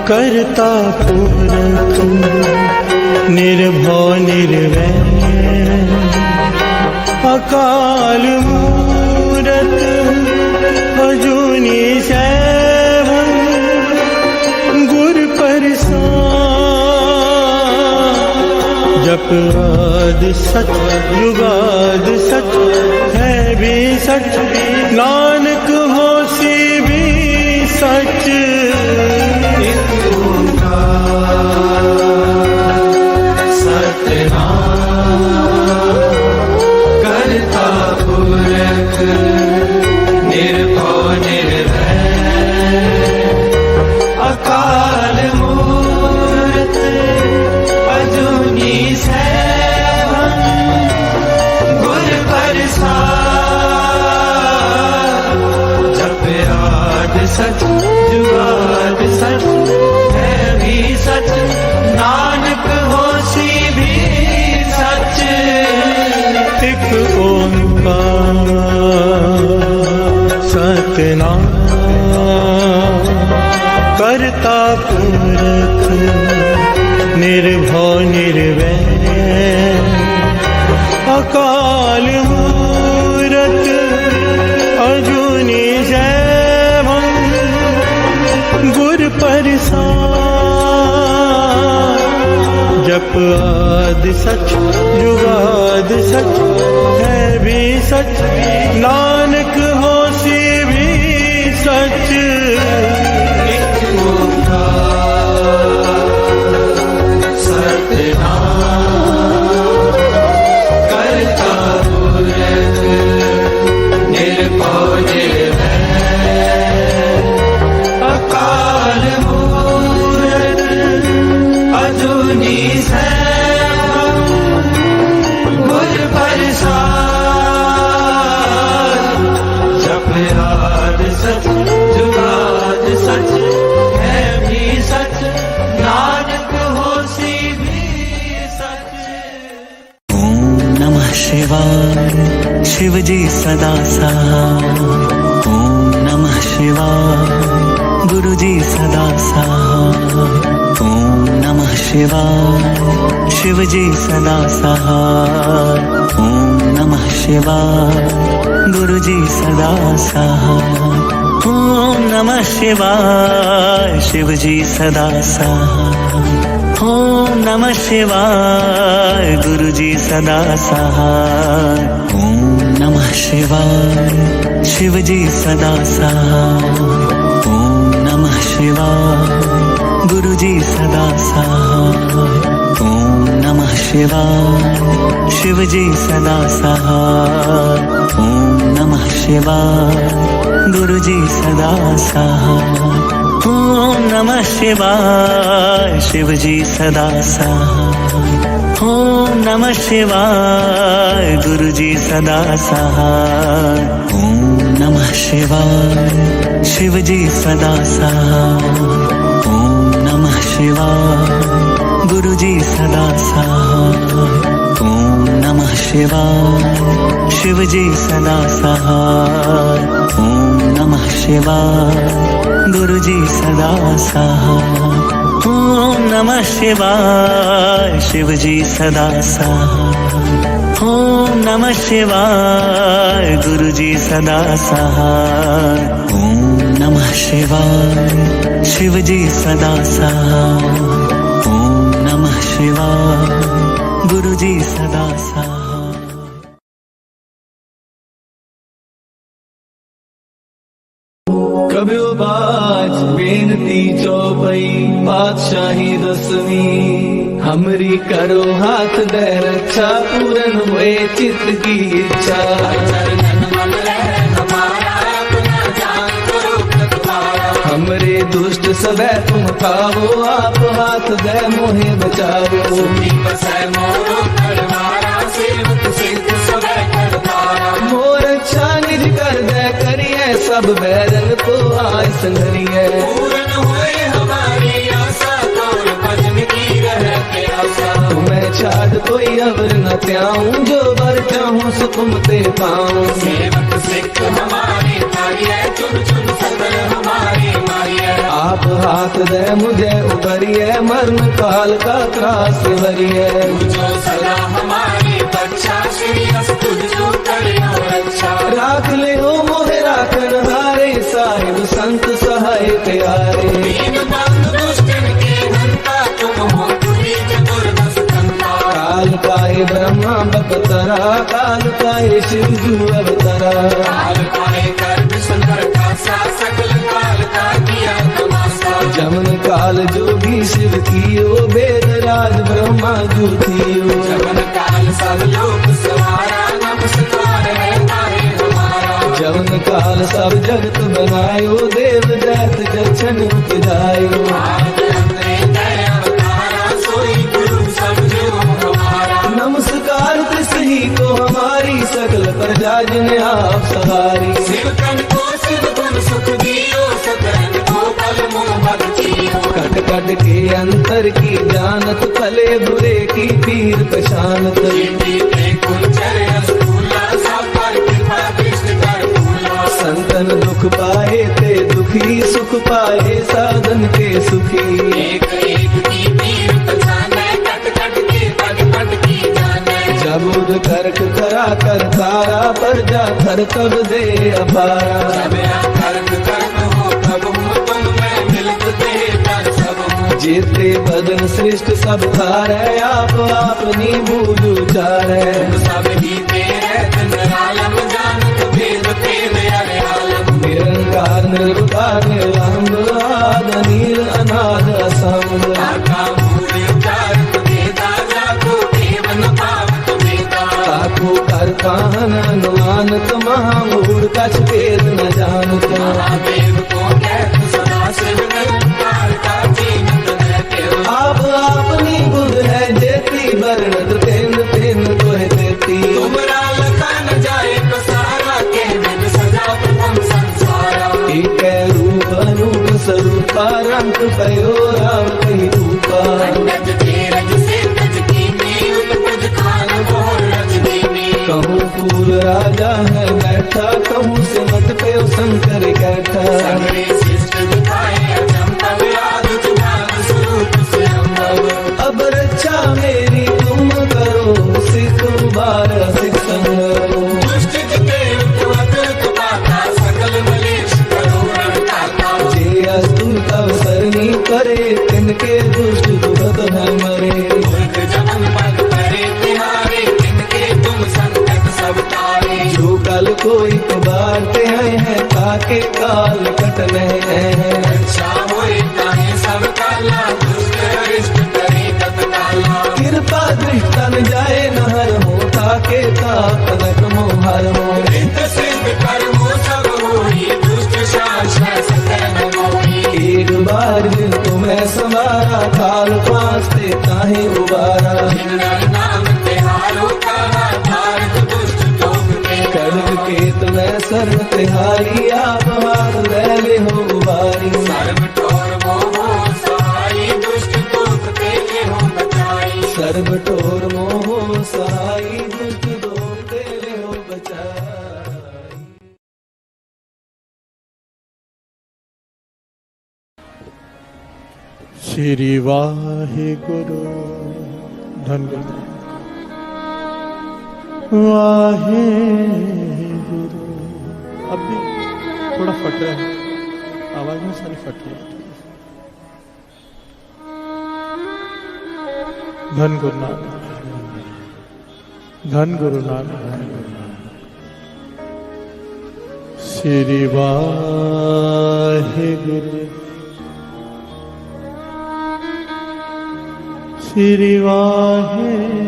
करता पुरख निर्भव निर्वैर अकाल मूरत अजूनी सैभं गुर प्रसाद। जप आदि सच जुगाद सच है भी सच, नानक होसी भी सच। करता पुरख निर्भव निर्वैर अकाल मूरत अजूनी सैभं गुर प्रसाद। जप आद सच जुगाद सच है भी सच, नानक होसी भी सच। एक ओंकार सतनाम करता पुरख निर्भव निर्वैर अकाल मूरत अजूनी सैभं गुर प्रसाद। जप आद सच जुगाद सच है भी सच, नानक होसी भी सच। एक ओंकार सतनाम करता पुरख निर्भव निर्वैर अकाल मूरत अजूनी सैभं गुर प्रसाद। जप आद सच जुगाद सच है भी सच, नानक होसी भी सच। ओम नमः शिवाय शिव जी सदा सहाय। ओम नमः शिवाय गुरु जी सदा सहाय। ओम नमः शिवाय शिव जी सदा सहाय। ओम नमः शिवाय गुरु जी सदा सहाय। ओम नमः शिवाय शिव जी सदा सहाय। ओम नमः शिवाय गुरु जी सदा सहाय। ओम नमः शिवाय शिव जी सदा सहाय। ओम नमः शिवाय गुरु जी सदा सहाय। ओम नमः शिवाय शिव जी सदा सहाय। ओम नमः शिवाय गुरु जी सदा सहाय। ओम नमः शिवाय शिव जी सदा सहाय। ओम नमः शिवाय गुरु जी सदा सहाय। ओम नमः शिवाय शिव जी सदा सहाय। ओम नमः शिवाय गुरु जी सदा सहाय। ओम नमः शिवाय शिव जी सदा सहाय। ओम नमः शिवाय गुरु जी सदा सहाय। ओम नमः शिवाय शिव जी सदा सहाय। ओम नमः शिवाय गुरु जी सदा सहाय। ओम नमः शिवाय शिव जी सदा सहाय। ओम नमः शिवाय गुरु जी सदा सहाय। कब्यो बाज बेनती चौपई पातशाही दसवीं, हमरी करो हाथ दे रक्षा पूरन हुए चित्त की इच्छा। हमरे दुष्ट सबे तुम खाओ, आप हाथ दे मोहे बचाओ। मोर अच्छा सब बैरन को आय संघरिए। पूर्ण हुए हमारी आशा, कौन भजन की रहते आशा। तुम्हें छाड़ कोई अवर न त्याऊं, जो बर चाहूं सो तुम ते पाऊं। सेवक सिख हमारे मारिए, चुन चुन सदर हमारे मारिए। आप हाथ दे मुझे उबरिए, मरण काल का त्रास वरिए। जो सदा हमारी रक्षा, श्री अस तुझो करियो रक्षा। राख ले हो मोहे राखन हारे, साहिब संत सहाय प्यारे। दीन बंधु दुष्टन के हंता, तुम हो तुरी चतुर्दश कंता। काल काहे ब्रह्मा बपतरा, काल काहे शिव जू अवतरा। काल पाए कर विष्णु का सा, सकल काल का किया तमाशा। जमन काल जोगी शिव कियो, वेद राज ब्रह्मा जू थियो। जमन काल सब लोक सवारा, नमस्कार है तारे हमारा। जमन काल सब जगत बनायो, देव दैत जक्षण उपजायो। आद अंतरे दया अवतारा, सोई गुरु समझो हमारा। नमस्कार त्रिसही को हमारी, सकल प्रजा जिन आप सवारी। शिव तन को शिव गुण सुख दियो, सकरन को बल मोह भक्तियो। कट कट के अंतर की जानत, भले बुरे की पीर पशानत। कीर्ति के कुंचर रसगुल्ला, सब पर कृपा दृष्टि कर फूला। संतन दुख पाए ते दुखी, सुख पाए साधन के सुखी। एक एक की पीर पहचाने, कट कट के पद पद की जाने। जबुद करक करा कर तारा, पर जा कर तब दे अपारा। जब कर्म कर्म हो तब हो, तुम मैं मिलत दे कर सब हो। जेते बदन श्रेष्ठ सब थारे, आप अपनी बूझ उचारे। सब ही तेरे चंद्रालम, जानत भेद भेद अरे आलम। निरंकार निर्विकार निरंग, आद नील अनाद असंग। आका मूल उचारत भेदा, जाको केवन पावत भेदा। ताको कर काहन अनुमानत, महामूढ़ कछ भेद न जानत। महादेव को कहत सदा शिव, निरंकार का जीनत रहते हो। आप अपनी बुध है जेती, वर्णत तेन तेन तोहे देती। तुमरा लखा न जाए पसारा, के विद सजा प्रथम संसारा। एक रूप अनूप स्वरूपा, रंग भयो राम कही रूपा। गज तेरज से गज कीनी, उपज खान बोल रजनीनी। कहूँ फूल राजा है बैठा, कहूँ सिमट पे शंकर कैठा। सगरे शिष्ट दिखाए अचंभव, याद जुबान स्वरूप स्वयंभव। अब रक्षा मेरी तुम करो, सिख बार सिख संगरो। दुष्ट जिते उत्वत पाता, सकल मलेश करो रणताता। जे अस्तुत अवसरनी करे, तिनके दुष्ट दुखत न मरे। मूर्ख जमन पद करे तिहारे, तिनके तुम संकट सब तारे। जो कल कोई बाटे हैं, ताके काल कटने हैं। रक्षा होए ताहे सब काला, दुष्ट अरिष्ट करे तत्काला। कृपा दृष्टन जाए नहर हो, ताके ताकनक मोहर हो। रित सिद्ध कर्मो सब होई, दुष्ट शासन सकल मोही। एक बार दिन तुम्हें सवारा, काल पास्ते ताहे उबारा। जिनका नाम तिहारो कहा, भारत दुष्ट लोग के कड़क के तुम्हें सर्व तिहारी, आप हाथ ले हो उबारी। सर्व ठोर मोहो सहाई, दुष्ट दोष तेजे हो बचाई। सर्व ठोर मोहो सहाई, दुष्ट दोष तेरे हो बचाई। श्री वाहिगुरु धन गुरु वाहिगुरु। अब भी थोड़ा फट रहा है, आवाज में सारी फट रही है। धन गुरु नानक, धन गुरु नानक। श्री वाहिगुरु श्री वाहिगुरु।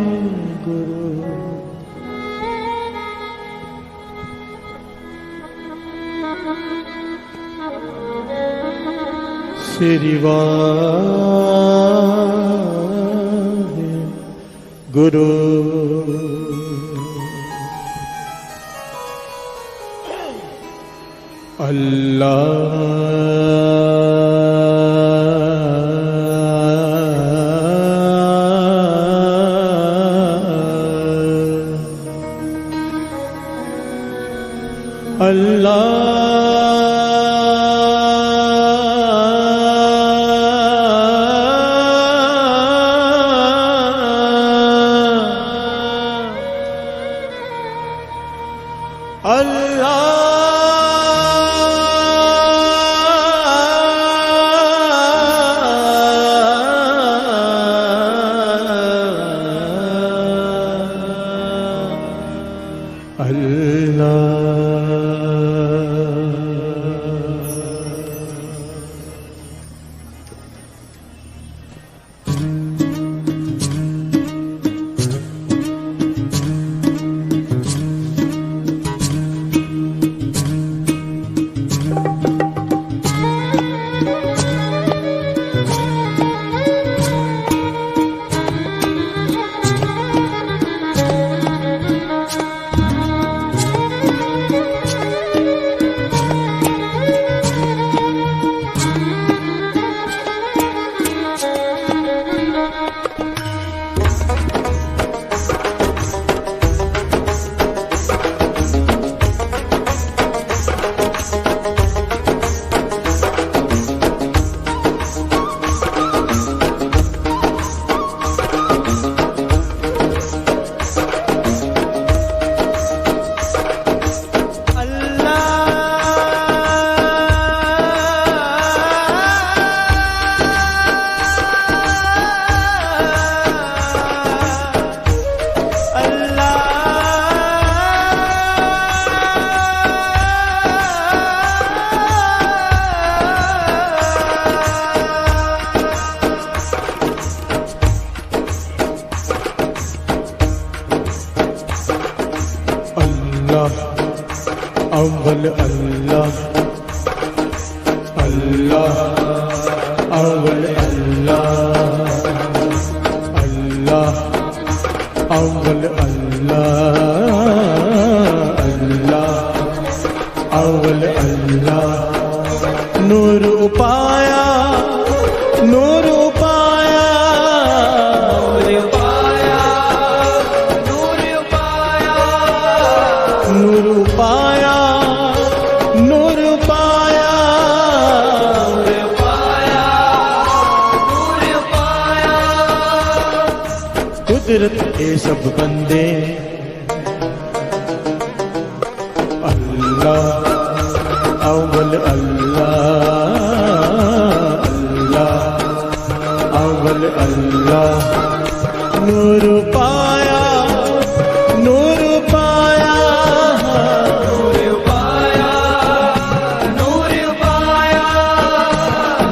श्री वाहिगुरु। अव्वल अल्लाह अल्लाह अव्वल अल्लाह अल्लाह अव्वल अल्लाह अल्लाह अव्वल अल्लाह नूर पाया नूर पाया नूर पाया नूर पाया कुदरत के सब बंदे अल्लाह अव्वल अल्लाह अल्लाह अव्वल अल्लाह नूर पाया नूर पाया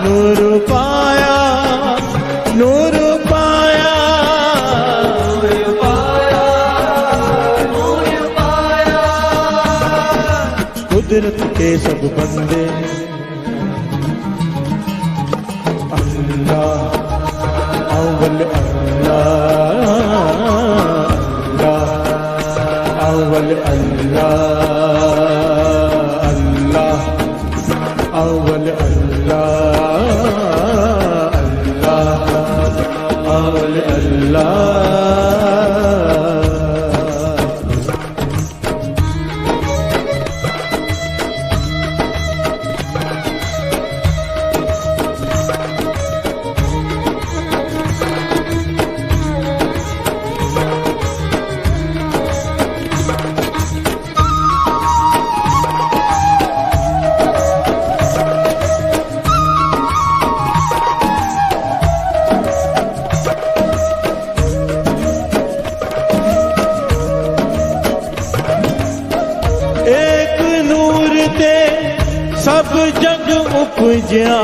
नूर पाया नूर पाया कुदरत के सब बंदे अल्लाह अव्वल अल्लाह अव्वल अल्लाह अल्लाह अव्वल अल्लाह अल्लाह अव्वल अल्लाह एक नूर ते सब जग उपजिया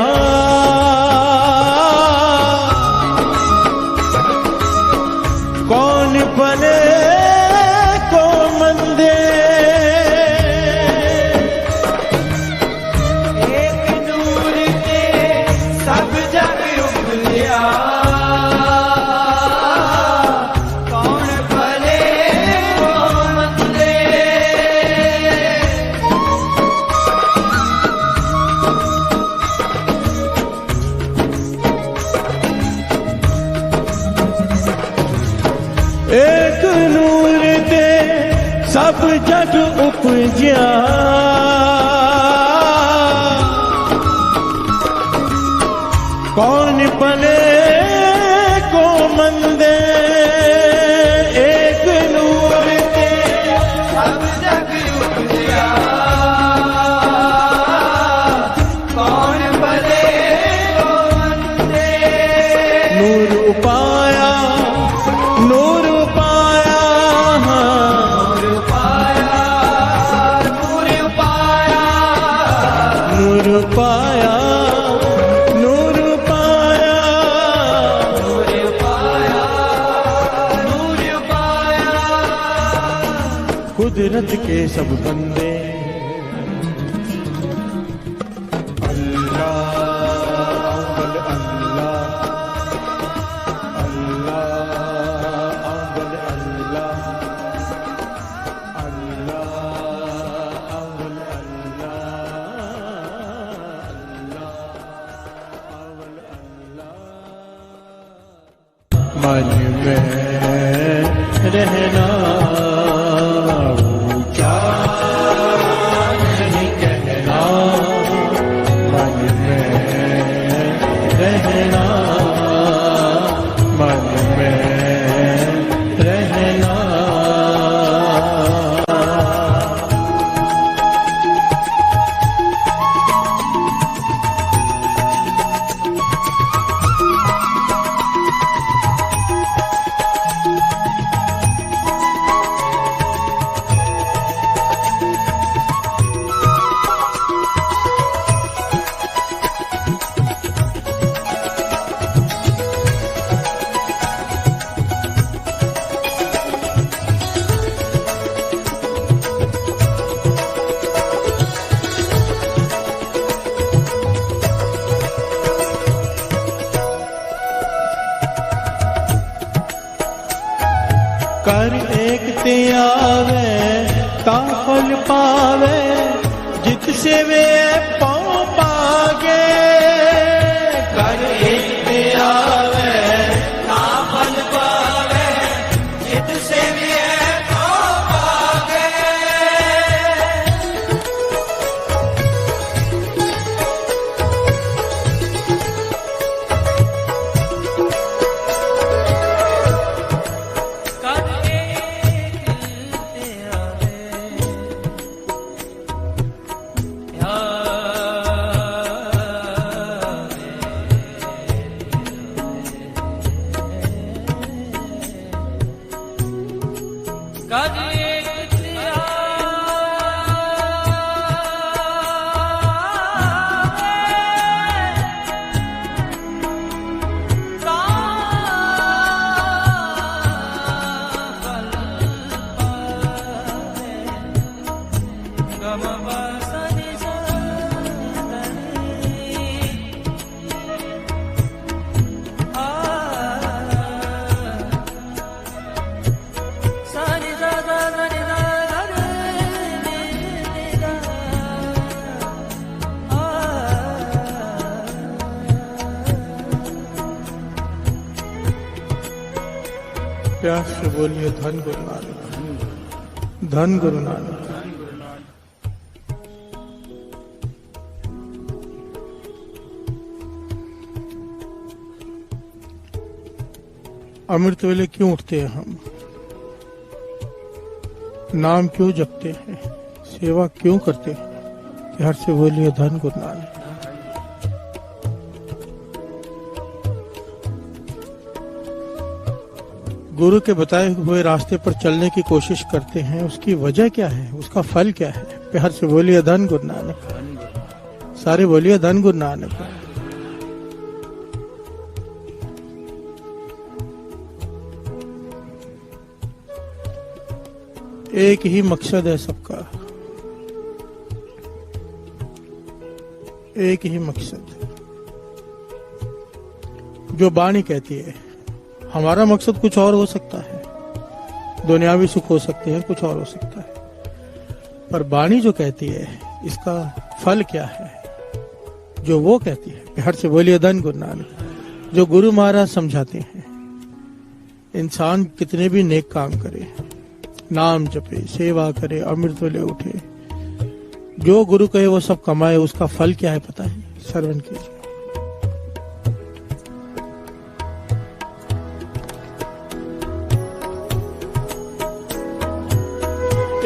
कौन भले को मंदे एक नूर ते सब जग उपजिया कौन भले को मंदे सब जग उपजा कौन पले को मंदे एक नूर के सब जग उपजा कौन भले को वंदे नूर उपाया नूर उपाया नूर पाया नूर पाया नूर पाया नूर पाया नूर पाया नूर पाया कुदरत के सब बंदे अल्लाह अव्वल अल्लाह अव्वल अल्लाह अल्लाह अव्वल अव्वल मन में रहना ऊंचा नहीं कहना मन में रहना मन में रहना कर एक ते आवे ता फल पावे जित से वे पाँव पागे कर एक ते आवे ता फल पावे जित से वे पाँव पागे प्यार से बोलिए धन गुरु नानक धन गुरु नानक। अमृत वेले क्यों उठते हैं हम, नाम क्यों जपते हैं, सेवा क्यों करते हैं? प्यार से बोलिए धन गुरु नानक। गुरु के बताए हुए रास्ते पर चलने की कोशिश करते हैं, उसकी वजह क्या है, उसका फल क्या है? प्यार से बोलिए धन गुरु नानक। सारे बोलिए धन गुरु नानक। एक ही मकसद है सबका, एक ही मकसद जो वाणी कहती है। हमारा मकसद कुछ और हो सकता है, दुनियावी सुख हो सकते हैं, कुछ और हो सकता है, पर वाणी जो कहती है इसका फल क्या है, जो वो कहती है। प्यार से बोलिए धन गुरु नानक। जो गुरु महाराज समझाते हैं, इंसान कितने भी नेक काम करे, नाम जपे, सेवा करे, अमृत ले उठे, जो गुरु कहे वो सब कमाए, उसका फल क्या है पता है? श्रवण कीजिए।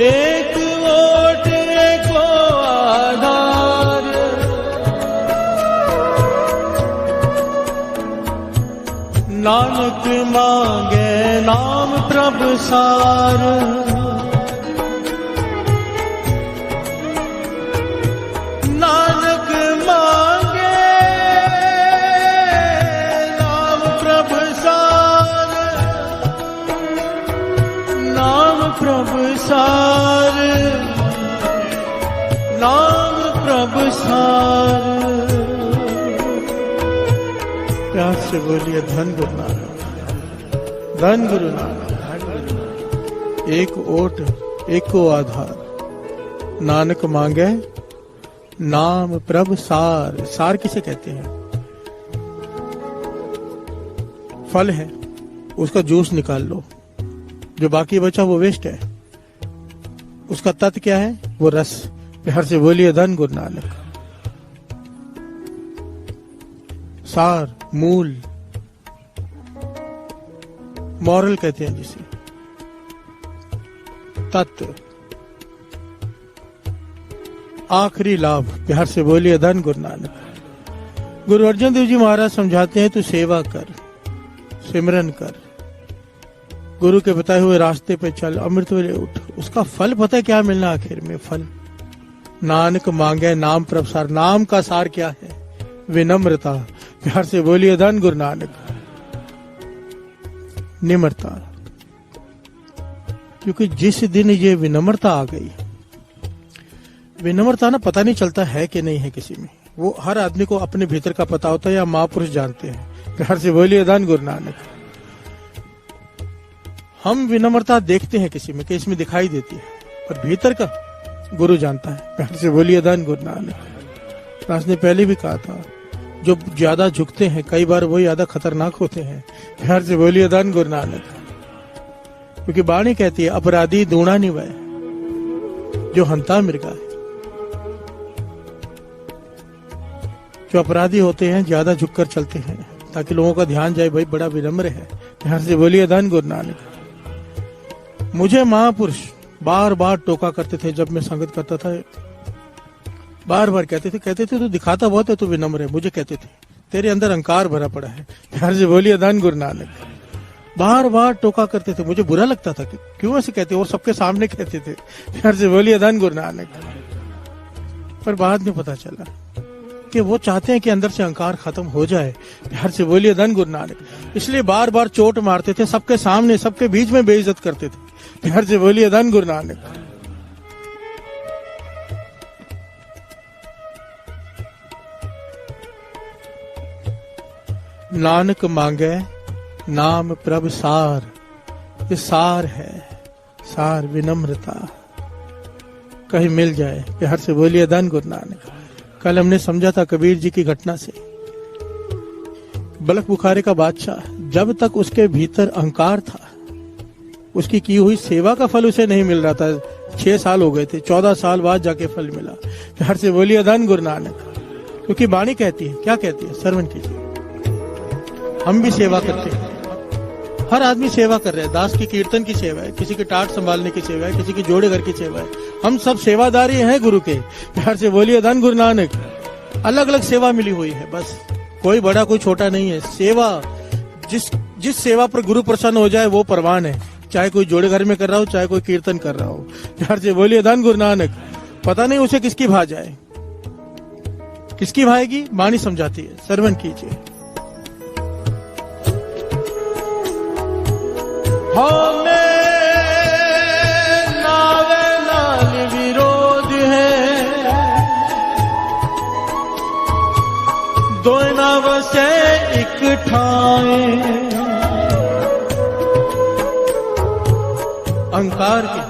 एक ओट एको आधार, नानक मांगे नाम प्रभु सार, नानक मांगे नाम प्रभु सार, नाम प्रभु सार, नाम प्रभु सार। प्यार से बोलिए धन गुरु नानक, धन गुरु नानक। एक ओट एको आधार, नानक मांगे नाम प्रभु सार। सार किसे कहते हैं? फल है, उसका जूस निकाल लो, जो बाकी बचा वो वेस्ट है। उसका तत्व क्या है? वो रस। प्यार से बोलिए धन गुरु नानक। सार, मूल, मॉरल कहते हैं जिसे, तत्व, आखिरी लाभ। प्यार से बोलिए धन गुरु नानक। गुरु अर्जन देव जी महाराज समझाते हैं, तू सेवा कर, सिमरन कर, गुरु के बताए हुए रास्ते पे चल, अमृत ले उठ। उसका फल पता है क्या मिलना आखिर में? फल। नानक मांगे नाम प्रभु सार। नाम का सार क्या है? विनम्रता। प्यार से बोलिए धन गुरु नानक। निम्रता। क्योंकि जिस दिन ये विनम्रता आ गई, विनम्रता ना पता नहीं चलता है कि नहीं है किसी में, वो हर आदमी को अपने भीतर का पता होता है, या महापुरुष जानते हैं। प्यार से बोलिए धन गुरु नानक। हम विनम्रता देखते हैं किसी में कि इसमें दिखाई देती है, पर भीतर का गुरु जानता है। प्यार से बोलिए धन गुरु नानक। दास ने पहले भी कहा था, जो ज्यादा झुकते हैं कई बार वो ज्यादा खतरनाक होते हैं। प्यार से बोलिए धन गुरु नानक। क्योंकि बाणी कहती है, अपराधी दूणा निवय, जो हंता मृगा है। जो अपराधी होते हैं ज्यादा झुककर चलते हैं, ताकि लोगों का ध्यान जाए, भाई बड़ा विनम्र है। प्यार से बोलिए धन गुरु नानक। मुझे महापुरुष बार बार टोका करते थे जब मैं संगत करता था, बार बार कहते थे तू दिखाता बहुत है, तू विनम्र है। मुझे कहते थे, तेरे अंदर अहंकार भरा पड़ा है। प्यार से बोलिए धन गुरु नानक। बार बार टोका करते थे, मुझे बुरा लगता था कि क्यों ऐसे कहते, और सबके सामने कहते थे। प्यार से बोलिए धन गुरु नानक। पर बाद में पता चला कि वो चाहते हैं कि अंदर से अहंकार खत्म हो जाए। प्यार से बोलिए धन गुरु नानक। इसलिए बार बार चोट मारते थे, सबके सामने, सबके बीच में बेइज्जत करते थे। प्यार से बोलिए धन गुरु नानक। नानक मांगे नाम प्रभु सार। ये सार है, सार विनम्रता कहीं मिल जाए। प्यार से बोलिए धन गुरु नानक। कल हमने समझा था कबीर जी की घटना से, बलख बुखारे का बादशाह, जब तक उसके भीतर अहंकार था, उसकी की हुई सेवा का फल उसे नहीं मिल रहा था। 6 साल हो गए थे, 14 साल बाद जाके फल मिला। प्यार से बोलिए धन गुरु नानक। क्योंकि बाणी कहती है, क्या कहती है? श्रवण कीजिए। हम भी सेवा करते हैं, हर आदमी सेवा कर रहे हैं। दास की कीर्तन की सेवा है, किसी की टाट संभालने की सेवा है, किसी की जोड़े घर की सेवा है। हम सब सेवादारी हैं गुरु के। प्यार से बोलिए धन गुरु नानक। अलग अलग सेवा मिली हुई है, बस कोई बड़ा कोई छोटा नहीं है। सेवा जिस सेवा पर गुरु प्रसन्न हो जाए वो परवान है, चाहे कोई जोड़े घर में कर रहा हो, चाहे कोई कीर्तन कर रहा हो। प्यार से बोलिए धन गुरु नानक। पता नहीं उसे किसकी भा जाए, किसकी भाएगी, बाणी समझाती है। श्रवण कीजिए। हमें नावे नाल विरोध है, दो नाव से एक ठाए। अहंकार की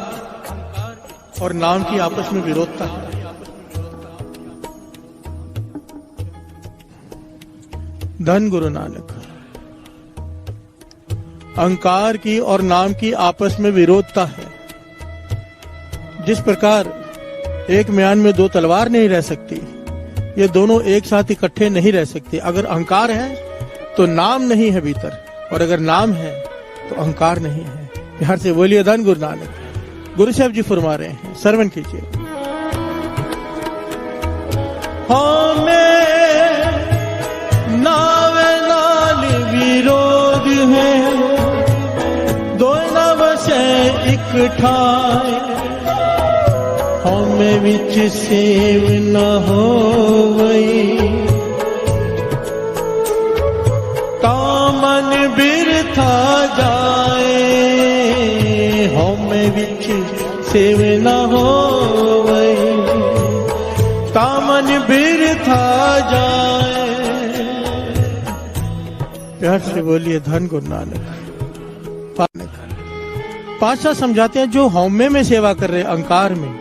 और नाम की आपस में विरोधता है। धन गुरु नानक। अहंकार की और नाम की आपस में विरोधता है। जिस प्रकार एक म्यान में दो तलवार नहीं रह सकती, ये दोनों एक साथ इकट्ठे नहीं रह सकते। अगर अहंकार है तो नाम नहीं है भीतर, और अगर नाम है तो अहंकार नहीं है। बिहार से बोलिए धन गुरु नानक। गुरु साहब जी फरमा रहे हैं, श्रवण कीजिए। हमें नावे नाल विरोध है, दो नव से एक ठाए, हमें विच सेव न होवई, तामन बिरथा जाए, हमें विच सेव न होवई, तामन बिरथा जाए। प्यार से बोलिए धन गुरु नानक। पातशाह समझाते हैं जो हौमे में सेवा कर रहे अहंकार में,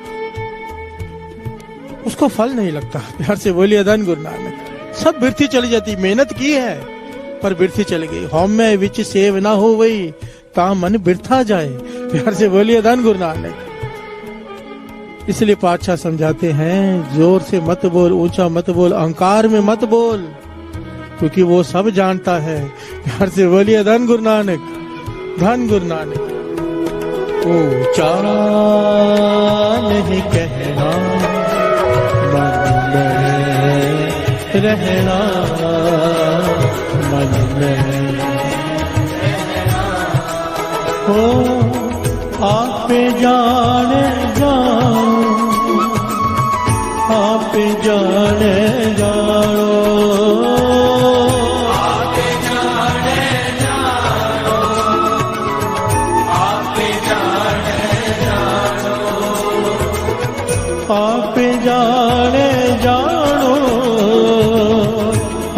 उसको फल नहीं लगता। प्यार से बोलिए धन गुरु नानक। सब बिरथी चली जाती, मेहनत की है पर बिरथी चली गई। हौमे विच सेव ना हो वही, ता मन बिरथा जाए। प्यार से बोलिए धन गुरु नानक। इसलिए पातशाह समझाते हैं जोर से मत बोल, ऊंचा मत बोल, अहंकार में मत बोल, क्योंकि वो सब जानता है। प्यार से बोलिए धन गुरु नानक। धन गुरु नानक। ऊंचा नहीं कहना, मन में रहना, मन में हो आप जाने जानो, आप जाने जानो, आप जाने जानो, आप जाने जानो, आप जाने जानो,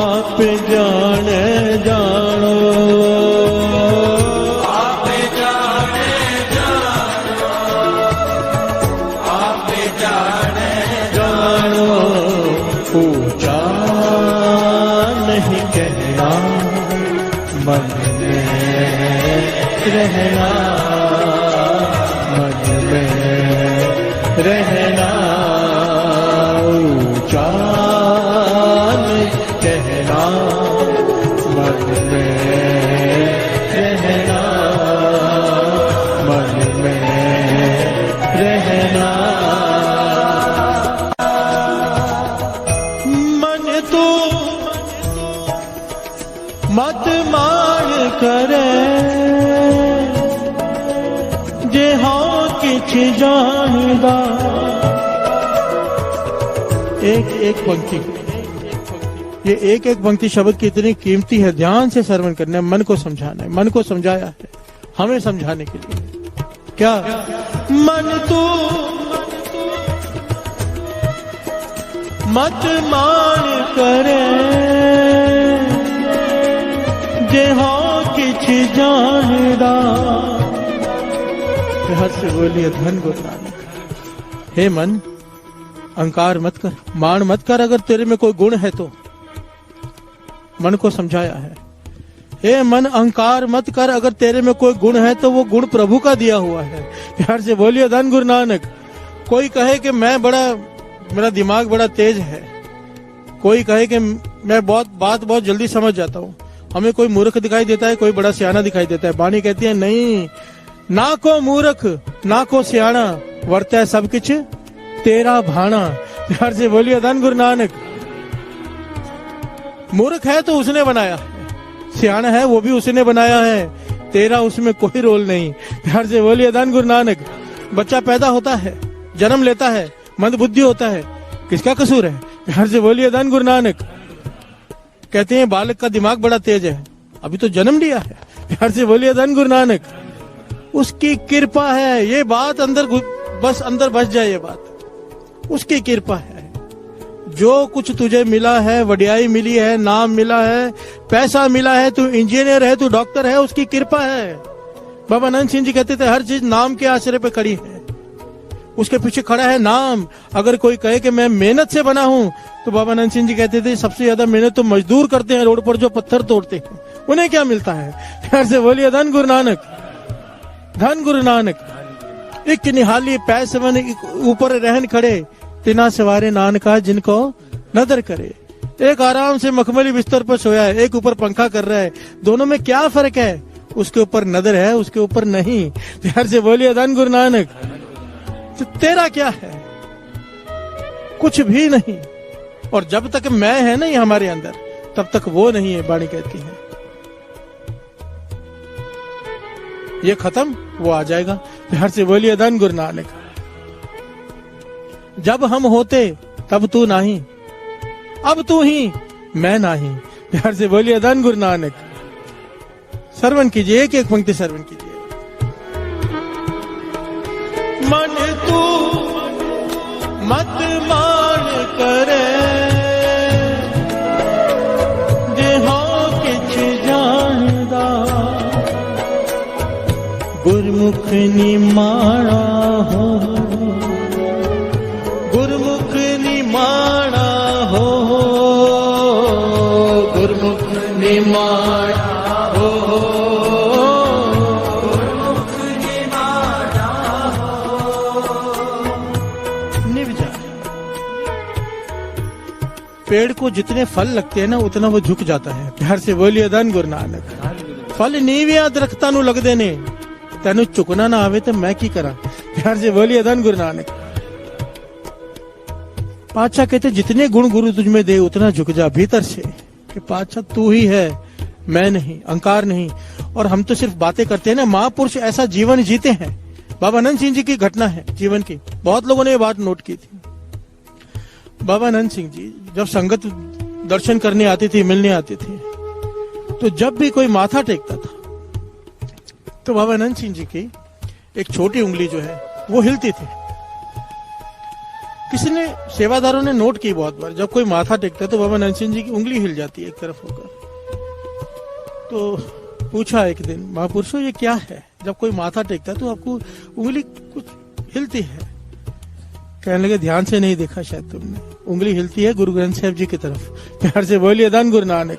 आप जाने जानो, आप जाने जानो, आप जाने जानो। ऊंचा नहीं कहना, मन में रहना, मन में रहना। ऊंचा नहीं कहना, मन में रहना, मन में रहना। मन तो मत मान करे, जे हाँ किछ जानदा। एक पंक्ति, ये एक पंक्ति शब्द की इतनी कीमती है, ध्यान से श्रवण करना है, मन को समझाना है। मन को समझाया है हमें समझाने के लिए। क्या मन तो मत मान करे, जे हाँ किछ जानदा। हर से बोलिए धन गुरु नानक। हे मन, अहंकार मत कर, मान मत कर। अगर तेरे में कोई गुण है तो मन को समझाया है। हे मन, अहंकार मत कर, अगर तेरे में कोई गुण है तो वो गुण प्रभु का दिया हुआ है। प्यार से बोलिए धन गुरु नानक। कोई कहे कि मेरा दिमाग बड़ा तेज है, कोई कहे कि मैं बात बहुत जल्दी समझ जाता हूँ, हमें कोई मूर्ख दिखाई देता है, कोई बड़ा सियाना दिखाई देता है। वाणी कहती है नहीं, ना को मूर्ख ना को सियाना, वर्ता है सब कुछ तेरा भाना। प्यार से बोलिए धन गुरु नानक। मूर्ख है तो उसने बनाया, सियाना है वो भी उसने बनाया है, तेरा उसमें कोई रोल नहीं। प्यार से बोलिए धन गुरु नानक। बच्चा पैदा होता है, जन्म लेता है, मंद बुद्धि होता है, किसका कसूर है? प्यार से बोलिए धन गुरु नानक। कहते हैं बालक का दिमाग बड़ा तेज है, अभी तो जन्म लिया है। प्यार से बोलिए धन गुरु नानक। उसकी कृपा है, ये बात अंदर बस जाए, ये बात उसकी कृपा है। जो कुछ तुझे मिला है, वडियाई मिली है, नाम मिला है, पैसा मिला है, तू इंजीनियर है, तू डॉक्टर है, उसकी कृपा है। बाबा नंद सिंह जी कहते थे हर चीज नाम के आश्रय पे खड़ी है, उसके पीछे खड़ा है नाम। अगर कोई कहे कि मैं मेहनत से बना हूं, तो बाबा नंद सिंह जी कहते थे सबसे ज्यादा मेहनत तो मजदूर करते हैं रोड पर जो पत्थर तोड़ते हैं, उन्हें क्या मिलता है? प्यार से बोलिए धन गुरु नानक। धन गुरु नानक। एक निहाली पैसवन ऊपर रहन खड़े, तिना सवारे नानका जिनको नदर करे। एक आराम से मखमली बिस्तर पर सोया है, एक ऊपर पंखा कर रहा है, दोनों में क्या फर्क है? उसके ऊपर नजर है, उसके ऊपर नहीं। प्यार से बोलिए धन गुरु नानक। तो तेरा क्या है? कुछ भी नहीं। और जब तक मैं है नहीं हमारे अंदर, तब तक वो नहीं है, वाणी कहती है। ये खत्म, वो आ जाएगा। प्यार से बोलिए धन गुरु नानक। जब हम होते तब तू नहीं, अब तू ही मैं नहीं। प्यार से बोलिए धन गुरु नानक। श्रवण कीजिए, एक एक पंक्ति श्रवण कीजिए। मन तू मत मान करे, जेहो किछ जानदा, गुरमुख निमाणा हो, गुरमुख निमाणा हो, गुरमुख निमाणा हो, गुरमुख निमाणा हो। निभ जा। पेड़ को जितने फल लगते हैं ना, उतना वो झुक जाता है। प्यार से बोलिए धन गुरु नानक। फल नीविया दरख्तां नूं लगदे ने, तेनू झुकना ना आवे तो मैं की करा। प्यार से बोलिए धन गुरु नानक। पातशाह कहते जितने गुण गुरु तुझमें दे उतना झुक जा भीतर से, कि पातशाह तू ही है, मैं नहीं, अहंकार नहीं। और हम तो सिर्फ बातें करते हैं ना, महापुरुष ऐसा जीवन जीते हैं। बाबा नंद सिंह जी की घटना है जीवन की, बहुत लोगों ने ये बात नोट की थी। बाबा नंद सिंह जी जब संगत दर्शन करने आती थी, मिलने आती थी, तो जब भी कोई माथा टेकता था तो बाबा नंद सिंह जी की एक छोटी उंगली जो है वो हिलती थी। किसी ने, सेवादारों ने नोट की बहुत बार, जब कोई माथा टेकता तो बाबा नंद सिंह जी की उंगली हिल जाती है एक तरफ होकर। तो पूछा एक दिन, महापुरुषों ये क्या है? जब कोई माथा टेकता तो आपको उंगली कुछ हिलती है। कहने लगे ध्यान से नहीं देखा शायद तुमने, उंगली हिलती है गुरु ग्रंथ साहिब जी की तरफ। प्यार से बोलिए धन गुरु नानक।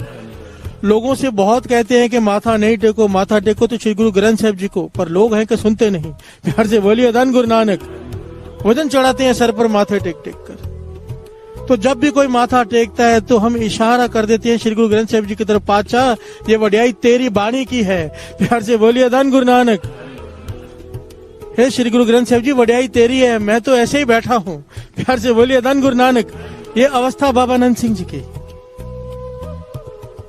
लोगों से बहुत कहते हैं कि माथा नहीं टेको, माथा टेको तो श्री गुरु ग्रंथ साहिब जी को, पर लोग हैं कि सुनते नहीं। प्यार से बोलिए धन गुरु नानक। वजन चढ़ाते हैं सर पर माथे टेक टेक कर। तो जब भी कोई माथा टेकता है तो हम इशारा कर देते हैं श्री गुरु ग्रंथ साहिब जी की तरफ, पातशाह ये वड्याई तेरी बाणी की है। प्यार से बोलिए धन गुरु नानक। हे श्री गुरु ग्रंथ साहिब जी वड्याई तेरी है, मैं तो ऐसे ही बैठा हूँ। प्यार से बोलिए धन गुरु नानक। ये अवस्था बाबा नंद सिंह जी की।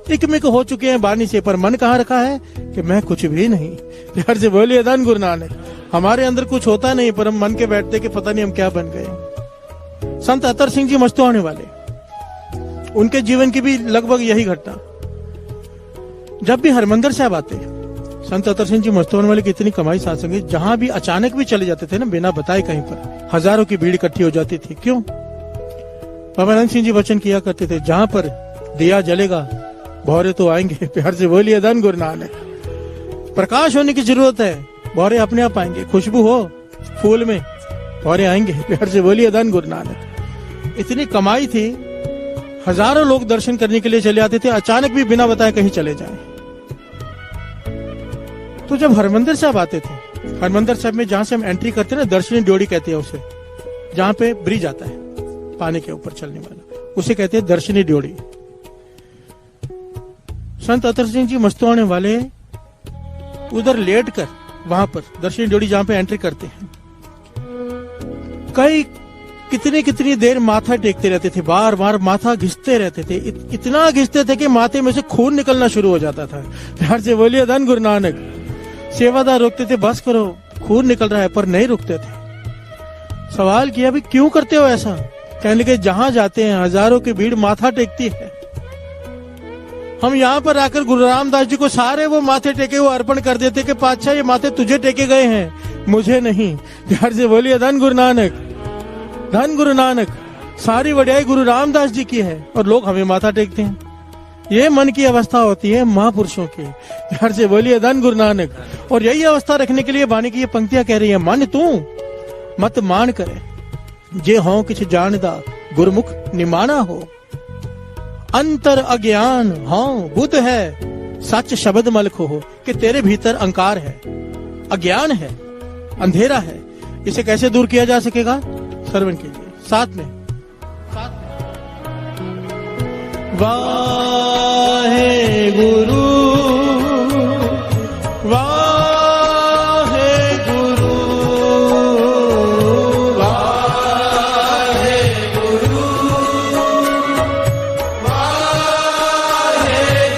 इकमिक हो चुके हैं बानी से, पर मन कहाँ रखा है कि मैं कुछ भी नहीं। प्यार से बोलिए धन गुरु नानक। हमारे अंदर कुछ होता नहीं, पर हम मन के बैठते कि पता नहीं हम क्या बन गए। संत अतर सिंह जी मस्तुआने वाले, उनके जीवन की भी लगभग यही घटना। जब भी हरमंदिर साहब आते, संत अतर सिंह जी मस्तुआने वाले की इतनी कमाई सात्संग है, जहां भी अचानक भी चले जाते थे ना, बिना बताए कहीं पर, हजारों की भीड़ इकट्ठी हो जाती थी। क्यों? बाबा नंद सिंह जी वचन किया करते थे, जहां पर दिया जलेगा भौरे तो आएंगे। प्यार से बोलिए धन गुरु नानक। प्रकाश होने की जरूरत है, भौरे अपने आप आएंगे। खुशबू हो फूल में, भौरे आएंगे। प्यार से बोलिए धन गुरु नानक। इतनी कमाई थी, हजारों लोग दर्शन करने के लिए चले आते थे, अचानक भी बिना बताए कहीं चले जाएं। तो जब हरमंदिर साहब आते थे, हरमंदिर साहब में जहां से हम एंट्री करते हैं ना, दर्शनी ड्योढ़ी कहते हैं उसे, जहां पे ब्रिज आता है पानी के ऊपर चलने वाला, उसे कहते हैं दर्शनी ड्योढ़ी। संत अतर सिंह जी मस्तुआने वाले उधर लेट कर, वहां पर दर्शनी ड्योढ़ी जहां पे एंट्री करते हैं, कई कितनी देर माथा टेकते रहते थे, बार बार माथा घिसते रहते थे। इतना घिसते थे कि माथे में से खून निकलना शुरू हो जाता था। प्यार से बोलिए धन गुरु नानक। सेवादार रोकते थे, बस करो खून निकल रहा है, पर नहीं रुकते थे। सवाल किया, भी क्यों करते हो ऐसा? कहने लगे जहां जाते हैं हजारों की भीड़ माथा टेकती है, हम यहाँ पर आकर गुरु रामदास जी को सारे वो माथे टेके हुए अर्पण कर देते कि पातशाह ये माथे तुझे टेके गए हैं, मुझे नहीं। प्यार से बोलिए धन गुरु नानक। धन गुरु नानक। सारी वड्याई गुरु रामदास जी की है और लोग हमें माथा टेकते हैं। ये मन की अवस्था होती है महापुरुषों की। प्यार से बोलिए धन गुरु नानक। और यही अवस्था रखने के लिए वाणी की ये पंक्तियां कह रही है, मन तू मत मान करे, जे हो किछ जानदा गुरमुख निमाना हो। अंतर अज्ञान हाँ बुद्ध है, सच शब्द मलक हो, कि तेरे भीतर अहंकार है, अज्ञान है, अंधेरा है। इसे कैसे दूर किया जा सकेगा? श्रवण कीजिए साथ में। वाहे गुरु वाहे गुरु वाहे गुरु वाहे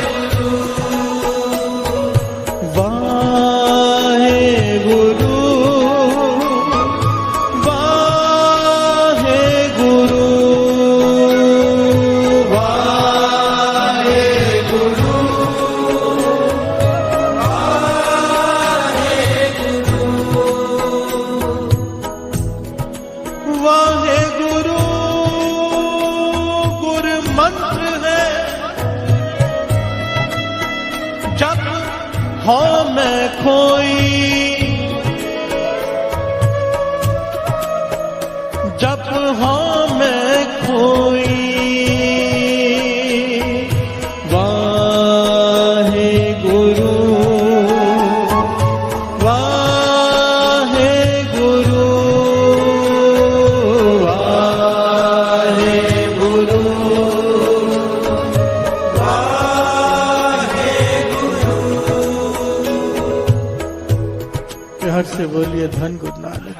गुरु वाहे गुरु वाहे गुरु हाँ मैं खोई जब हाँ मैं खोई वाहे गुरु वाहे गुरु वाहे गुरु प्यार से बोलिए धन गुरु नानक।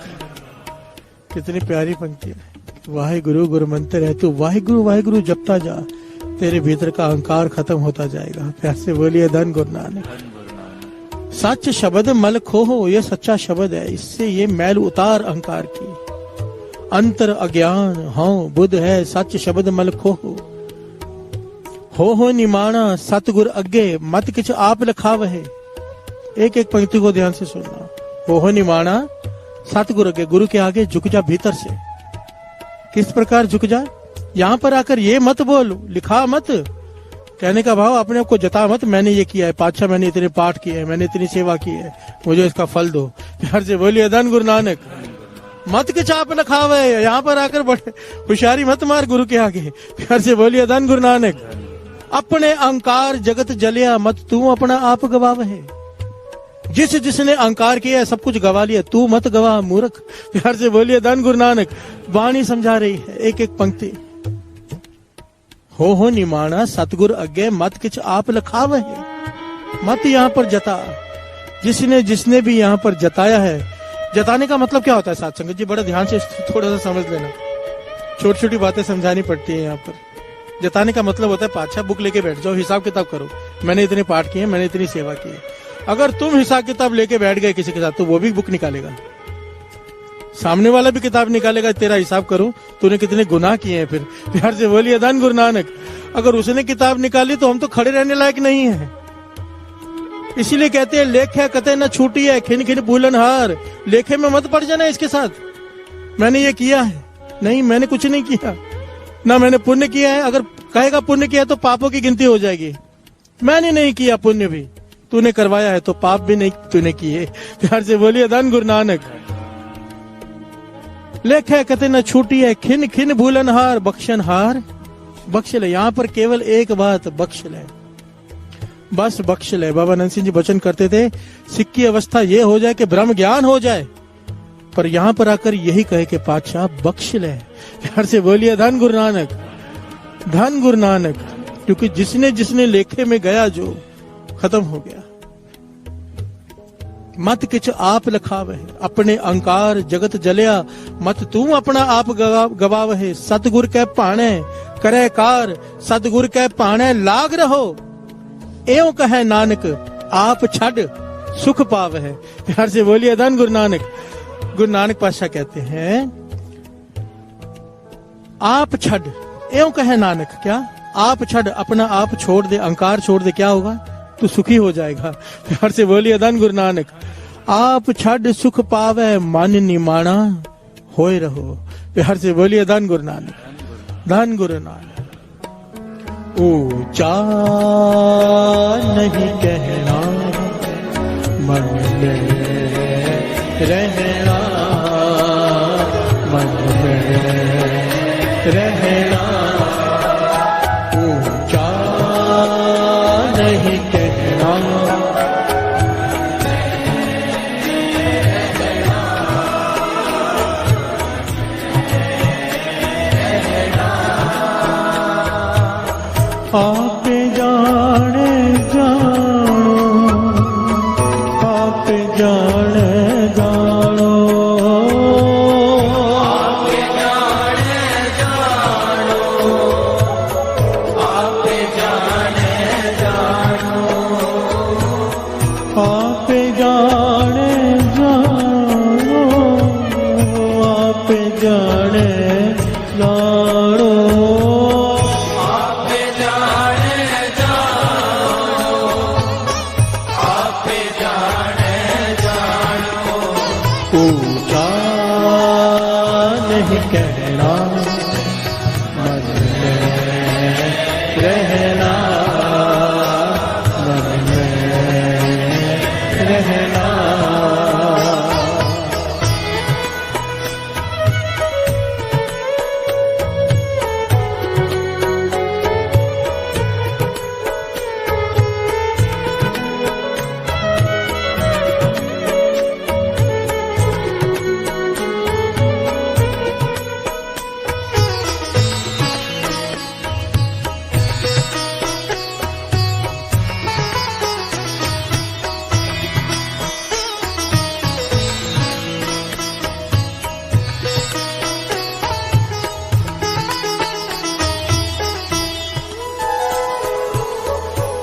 कितनी प्यारी पंक्ति है। वाहे गुरु गुरु मंत्र है, तू वाहे गुरु जपता जा, तेरे भीतर का अहंकार खत्म होता जाएगा। प्यार से बोलिए धन गुरु नानक। सच शब्द मल खोहो, ये सच्चा शब्द है, इससे ये मैल उतार अहंकार की। अंतर अज्ञान हाँ बुद्ध है, सच शब्द मल खोहो। हो निमाना सतगुर अगे, मत किछ आप लखावहे। एक एक पंक्ति को ध्यान से सुनना। हो निमाना सतगुरु के, गुरु के आगे झुक जा भीतर से। किस प्रकार झुक जा? यहाँ पर आकर ये मत बोल, लिखा मत। कहने का भाव अपने आप को जता मत, मैंने ये किया है, पातशाह मैंने इतने पाठ किए हैं, मैंने इतनी सेवा की है, मुझे इसका फल दो। प्यार से बोलिए धन गुरु नानक। मत के चाप न खावे, यहाँ पर आकर बड़े होशियारी मत मार गुरु के आगे। प्यार से बोलिए धन गुरु नानक। अपने अहंकार जगत जलिया, मत तू अपना आप गवावे। जिसने अहंकार किया सब कुछ गवा लिया, तू मत गवा मूर्ख। प्यार से बोलिए धन गुरु नानक। वाणी समझा रही है एक एक पंक्ति। हो निमाना सतगुर अगे, मत किछ आप लखावहे। मत यहाँ पर जता। जिसने भी यहाँ पर जताया है, जताने का मतलब क्या होता है साथ संगत जी? बड़ा ध्यान से थोड़ा सा समझ लेना, छोटी छोटी बातें समझानी पड़ती है यहाँ पर। जताने का मतलब होता है पातशाह बुक लेके बैठ जाओ, हिसाब किताब करो, मैंने इतने पाठ किए, मैंने इतनी सेवा की। अगर तुम हिसाब किताब लेके बैठ गए किसी के साथ, तो वो भी बुक निकालेगा, सामने वाला भी किताब निकालेगा, तेरा हिसाब करो तूने कितने गुनाह किए हैं। फिर प्यार से बोलिए धन गुरु नानक। अगर उसने किताब निकाली तो हम तो खड़े रहने लायक नहीं है। इसीलिए कहते हैं लेखे कते न छूटी है, खिन खिन भूलन हार। लेखे में मत पड़ जाना इसके साथ, मैंने ये किया है, नहीं मैंने कुछ नहीं किया, ना मैंने पुण्य किया है। अगर कहेगा पुण्य किया तो पापों की गिनती हो जाएगी। मैंने नहीं किया पुण्य भी, तूने करवाया है, तो पाप भी नहीं तूने किए। प्यार से बोलिए धन गुरु नानक। लेखे कते न छूटी है, खिन खिन भूलन हार। बख्शन हार, बख्श ले। यहाँ पर केवल एक बात, बख्श ले, बस बख्श ले। बाबा नंद सिंह जी वचन करते थे, सिख की अवस्था ये हो जाए कि ब्रह्म ज्ञान हो जाए, पर यहाँ पर आकर यही कहे कि पातशाह बख्श ले। प्यार से बोलिए धन गुरु नानक, धन गुरु नानक। क्योंकि जिसने लेखे में गया जो खत्म हो गया। मत किछ आप लखावे, अपने अहंकार जगत जलिया, मत तू अपना आप गवावे। सतगुर के पाणे करे कार, सतगुर के पाणे लाग रहो। एवं कहे नानक आप छड़ सुख पावे। प्यार से बोलिए धन गुरु नानक। गुरु नानक पातशाह कहते हैं आप छड़, एवं कहे नानक, क्या आप छड़, अपना आप छोड़ दे, अहंकार छोड़ दे, क्या होगा? तू सुखी हो जाएगा। प्यार से बोलिए धन गुरु नानक। आप छड़ सुख पावे, मन निमाना होए रहो। प्यार से बोलिए धन गुरु नानक, धन गुरु नानक। ऊंचा नहीं कहना, मन में रहना, मन में रहना। ऊंचा नहीं कहना, आप जाने जानो, आप जाने जानो, आप जाने जानो, आप जाने जानो, आप जाने जानो, आप जाने जानो, आप जाने जानो, आप जाने जानो। ऊंचा नहीं कहना, मन में रहना, मन में रहना।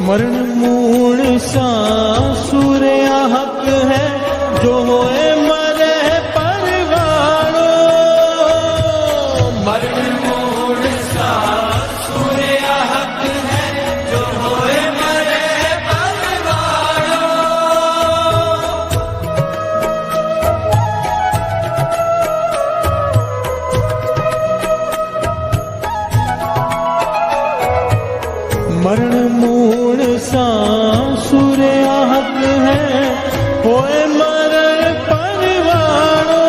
मरण मूण सासुर हक है, जो होए मरे परवानो। मरण मूल सासुर हक है, जो होए मरे परवानो। मरण मूण सासुर हक है, होए मरण परवानो।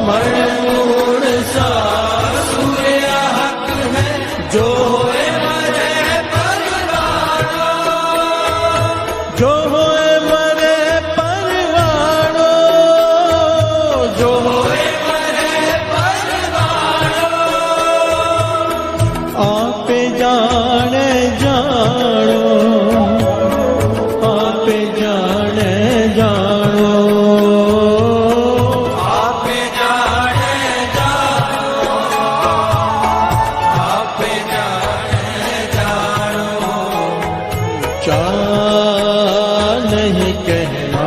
मरण मूल सासुर हक है, जो होए मरे परवानो। जो होए मरे परवानो, जो होए मरे परवानो। आप जाने जानो, आप जाने जानो, आप जाने जानो, आप जाने जानो। चा नहीं कहना,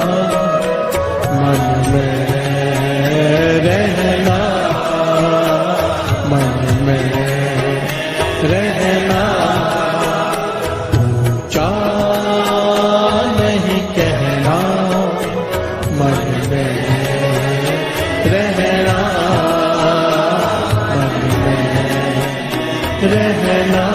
मन में रहना, मन में रहना। ऊंचा नहीं कहना, मन में रहना, मन में रहना।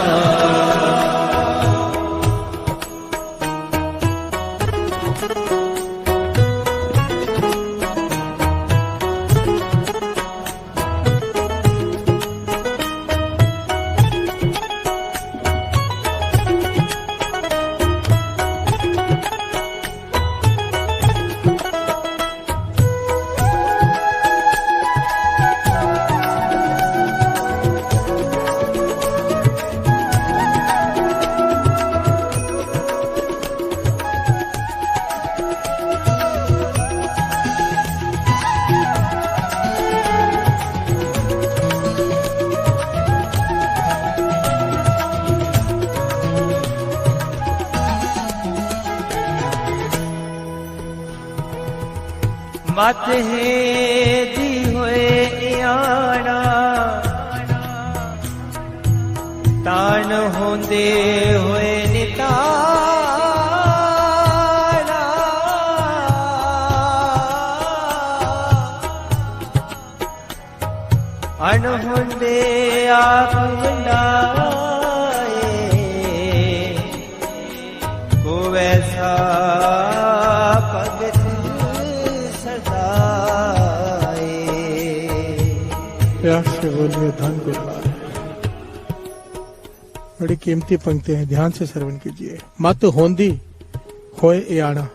मत है दी होए आना, तान होंदे होए नितारा। अन होंदे आप वंडाए, को वैसा भगत सदाए। प्यार से बोलिए धन गुरुवार। बड़ी कीमती पंक्ति हैं, ध्यान से श्रवण कीजिए। मत होंदी होए याना।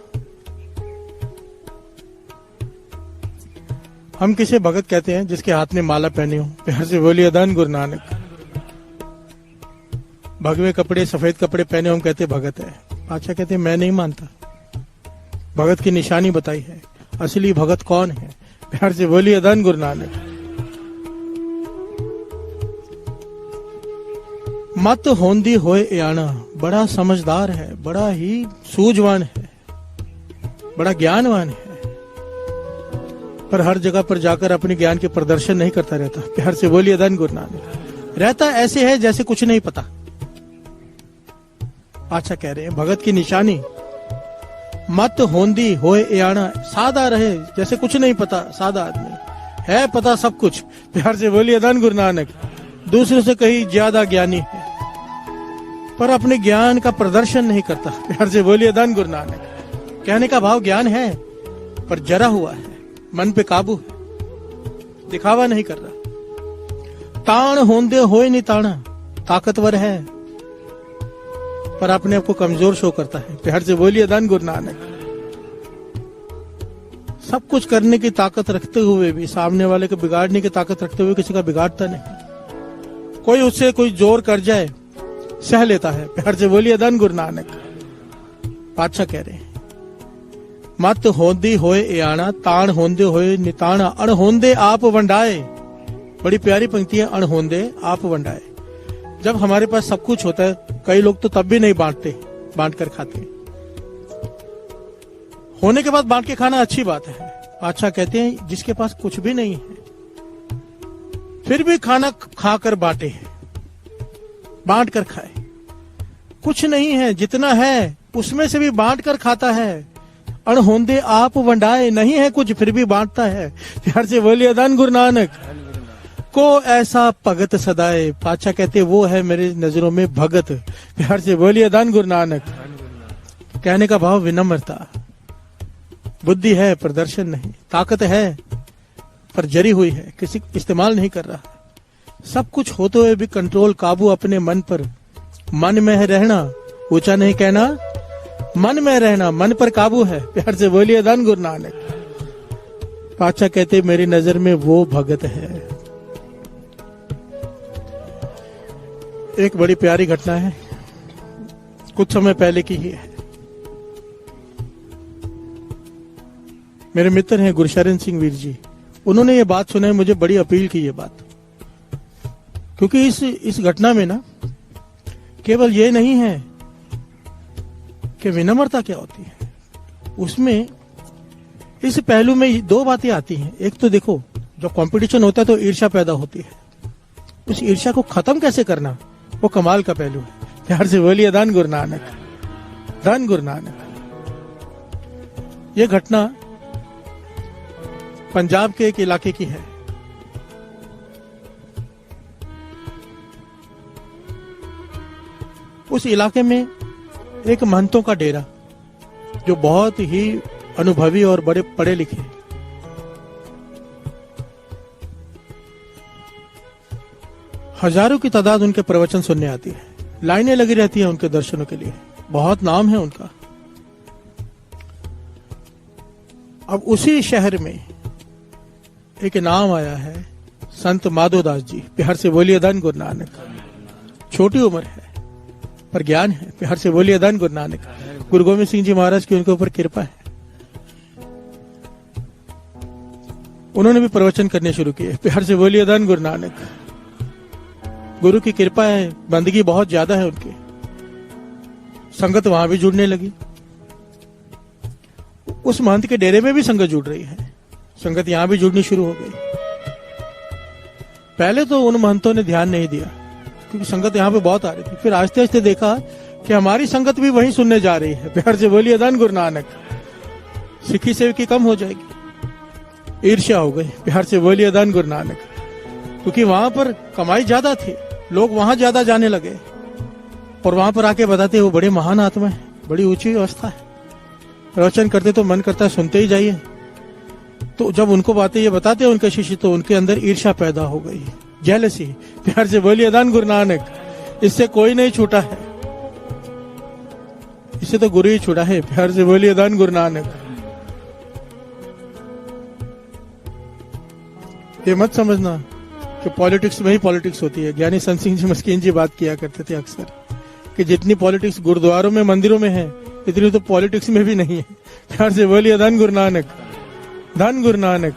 हम किसे भगत कहते हैं जिसके हाथ में माला पहनी हो? प्यार से बोलिए धन गुरु नानक। भगवे कपड़े सफेद कपड़े पहने हम कहते भगत है। बादशाह कहते मैं नहीं मानता, भगत की निशानी बताई है, असली भगत कौन है? प्यार से बोलिए धन गुरु नानक। मत होंदी होए याना, बड़ा समझदार है, बड़ा ही सूझवान है, बड़ा ज्ञानवान है, पर हर जगह पर जाकर अपने ज्ञान के प्रदर्शन नहीं करता रहता। प्यार से बोलिए धन गुरु नानक। रहता ऐसे है जैसे कुछ नहीं पता। अच्छा कह रहे हैं भगत की निशानी मत होंदी होए याना, सादा रहे जैसे कुछ नहीं पता। सादा आदमी है, पता सब कुछ। प्यार से बोलिए धन गुरु नानक। दूसरों से कहीं ज्यादा ज्ञानी है, पर अपने ज्ञान का प्रदर्शन नहीं करता। प्यार से बोलिए धन गुरु नानक। कहने का भाव ज्ञान है, पर जरा हुआ है, मन पे काबू है, दिखावा नहीं कर रहा। ताण होंदे होए नहीं ताना, ताकतवर है, पर अपने आप को कमजोर शो करता है। प्यार से बोलिए धन गुरु नानक। सब कुछ करने की ताकत रखते हुए भी, सामने वाले को बिगाड़ने की ताकत रखते हुए किसी का बिगाड़ता नहीं। कोई उससे कोई जोर कर जाए सह लेता है। प्यार से बोलिए धन गुरु नानक। बादशाह कह रहे हैं मत होंदी होए याना, ताण होंदे होए निताना, अणहोंदे आप वंडाए। बड़ी प्यारी पंक्ति है, अणहोंदे आप वंडाए। जब हमारे पास सब कुछ होता है, कई लोग तो तब भी नहीं बांटते, बांट कर खाते। होने के बाद बांट के खाना अच्छी बात है। बादशाह कहते हैं जिसके पास कुछ भी नहीं है फिर भी खाना खाकर बांटे, बांट कर खाए। कुछ नहीं है, जितना है उसमें से भी बांट कर खाता है। अणहोंदे आप वंडाए, नहीं है कुछ फिर भी बांटता है। प्यार से बोलिए धन गुरु नानक। को ऐसा भगत सदाए। पातशाह कहते वो है मेरे नजरों में भगत। प्यार से बोलिए धन गुरु नानक। कहने का भाव विनम्रता। बुद्धि है, प्रदर्शन नहीं। ताकत है, पर जरी हुई है, किसी इस्तेमाल नहीं कर रहा। सब कुछ होते हुए भी कंट्रोल, काबू अपने मन पर। मन में है रहना, ऊंचा नहीं कहना, मन में रहना, मन पर काबू है। प्यार से बोलिए धन गुरु नानक। पातशाह कहते मेरी नजर में वो भगत है। एक बड़ी प्यारी घटना है, कुछ समय पहले की ही है। मेरे मित्र हैं गुरशरण सिंह वीर जी, उन्होंने ये बात सुना है, मुझे बड़ी अपील की ये बात। क्योंकि इस घटना में ना केवल ये नहीं है कि विनम्रता क्या होती है, उसमें इस पहलू में दो बातें आती हैं। एक तो देखो, जब कंपटीशन होता है तो ईर्ष्या पैदा होती है, उस ईर्ष्या को खत्म कैसे करना, वो कमाल का पहलू है। प्यार से बोलिए धन गुरु नानक। धन गुरु नानक। ये घटना पंजाब के एक इलाके की है। उस इलाके में एक महंतों का डेरा, जो बहुत ही अनुभवी और बड़े पढ़े लिखे, हजारों की तादाद उनके प्रवचन सुनने आती है। लाइनें लगी रहती हैं उनके दर्शनों के लिए, बहुत नाम है उनका। अब उसी शहर में एक नाम आया है, संत माधोदास जी। प्यार से बोलिए धन गुरु नानक। छोटी उम्र है पर ज्ञान है। प्यार से बोलिए धन गुरु नानक। गुरु गोविंद सिंह जी महाराज की उनके ऊपर कृपा है। उन्होंने भी प्रवचन करने शुरू किए। प्यार से बोलिए धन गुरु नानक। गुरु की कृपा है, बंदगी बहुत ज्यादा है उनकी। संगत वहां भी जुड़ने लगी। उस महंत के डेरे में भी संगत जुड़ रही है। संगत यहां भी जुड़नी शुरू हो गई। पहले तो उन महंतों ने ध्यान नहीं दिया, क्योंकि संगत यहां पे बहुत आ रही थी। फिर आस्ते आस्ते देखा कि हमारी संगत भी वहीं सुनने जा रही है। प्यार से बोलिए धन गुरु नानक। सिक्खी सेवकी कम हो जाएगी, ईर्ष्या हो गई। प्यार से बोलिए धन गुरु नानक। क्योंकि वहां पर कमाई ज्यादा थी, लोग वहां ज्यादा जाने लगे और वहां पर आके बताते वो बड़े महान आत्मा है, बड़ी ऊंची अवस्था है। प्रवचन करते तो मन करता है सुनते ही जाइए। तो जब उनको बातें ये बताते उनके शिष्य, तो उनके अंदर ईर्ष्या पैदा हो गई, जेलसी। प्यार से बोलिए धन गुरु नानक। इससे कोई नहीं छूटा है, इससे तो गुरु ही छूटा है। प्यार से बोलिए धन गुरु नानक। ये मत समझना कि पॉलिटिक्स में ही पॉलिटिक्स होती है। ज्ञानी संत सिंह जी मस्कीन जी बात किया करते थे अक्सर। कि जितनी पॉलिटिक्स गुरुद्वारों में मंदिरों में है इतनी तो पॉलिटिक्स में भी नहीं है। प्यार से बोलिए धन गुरु नानक, धन गुरु नानक।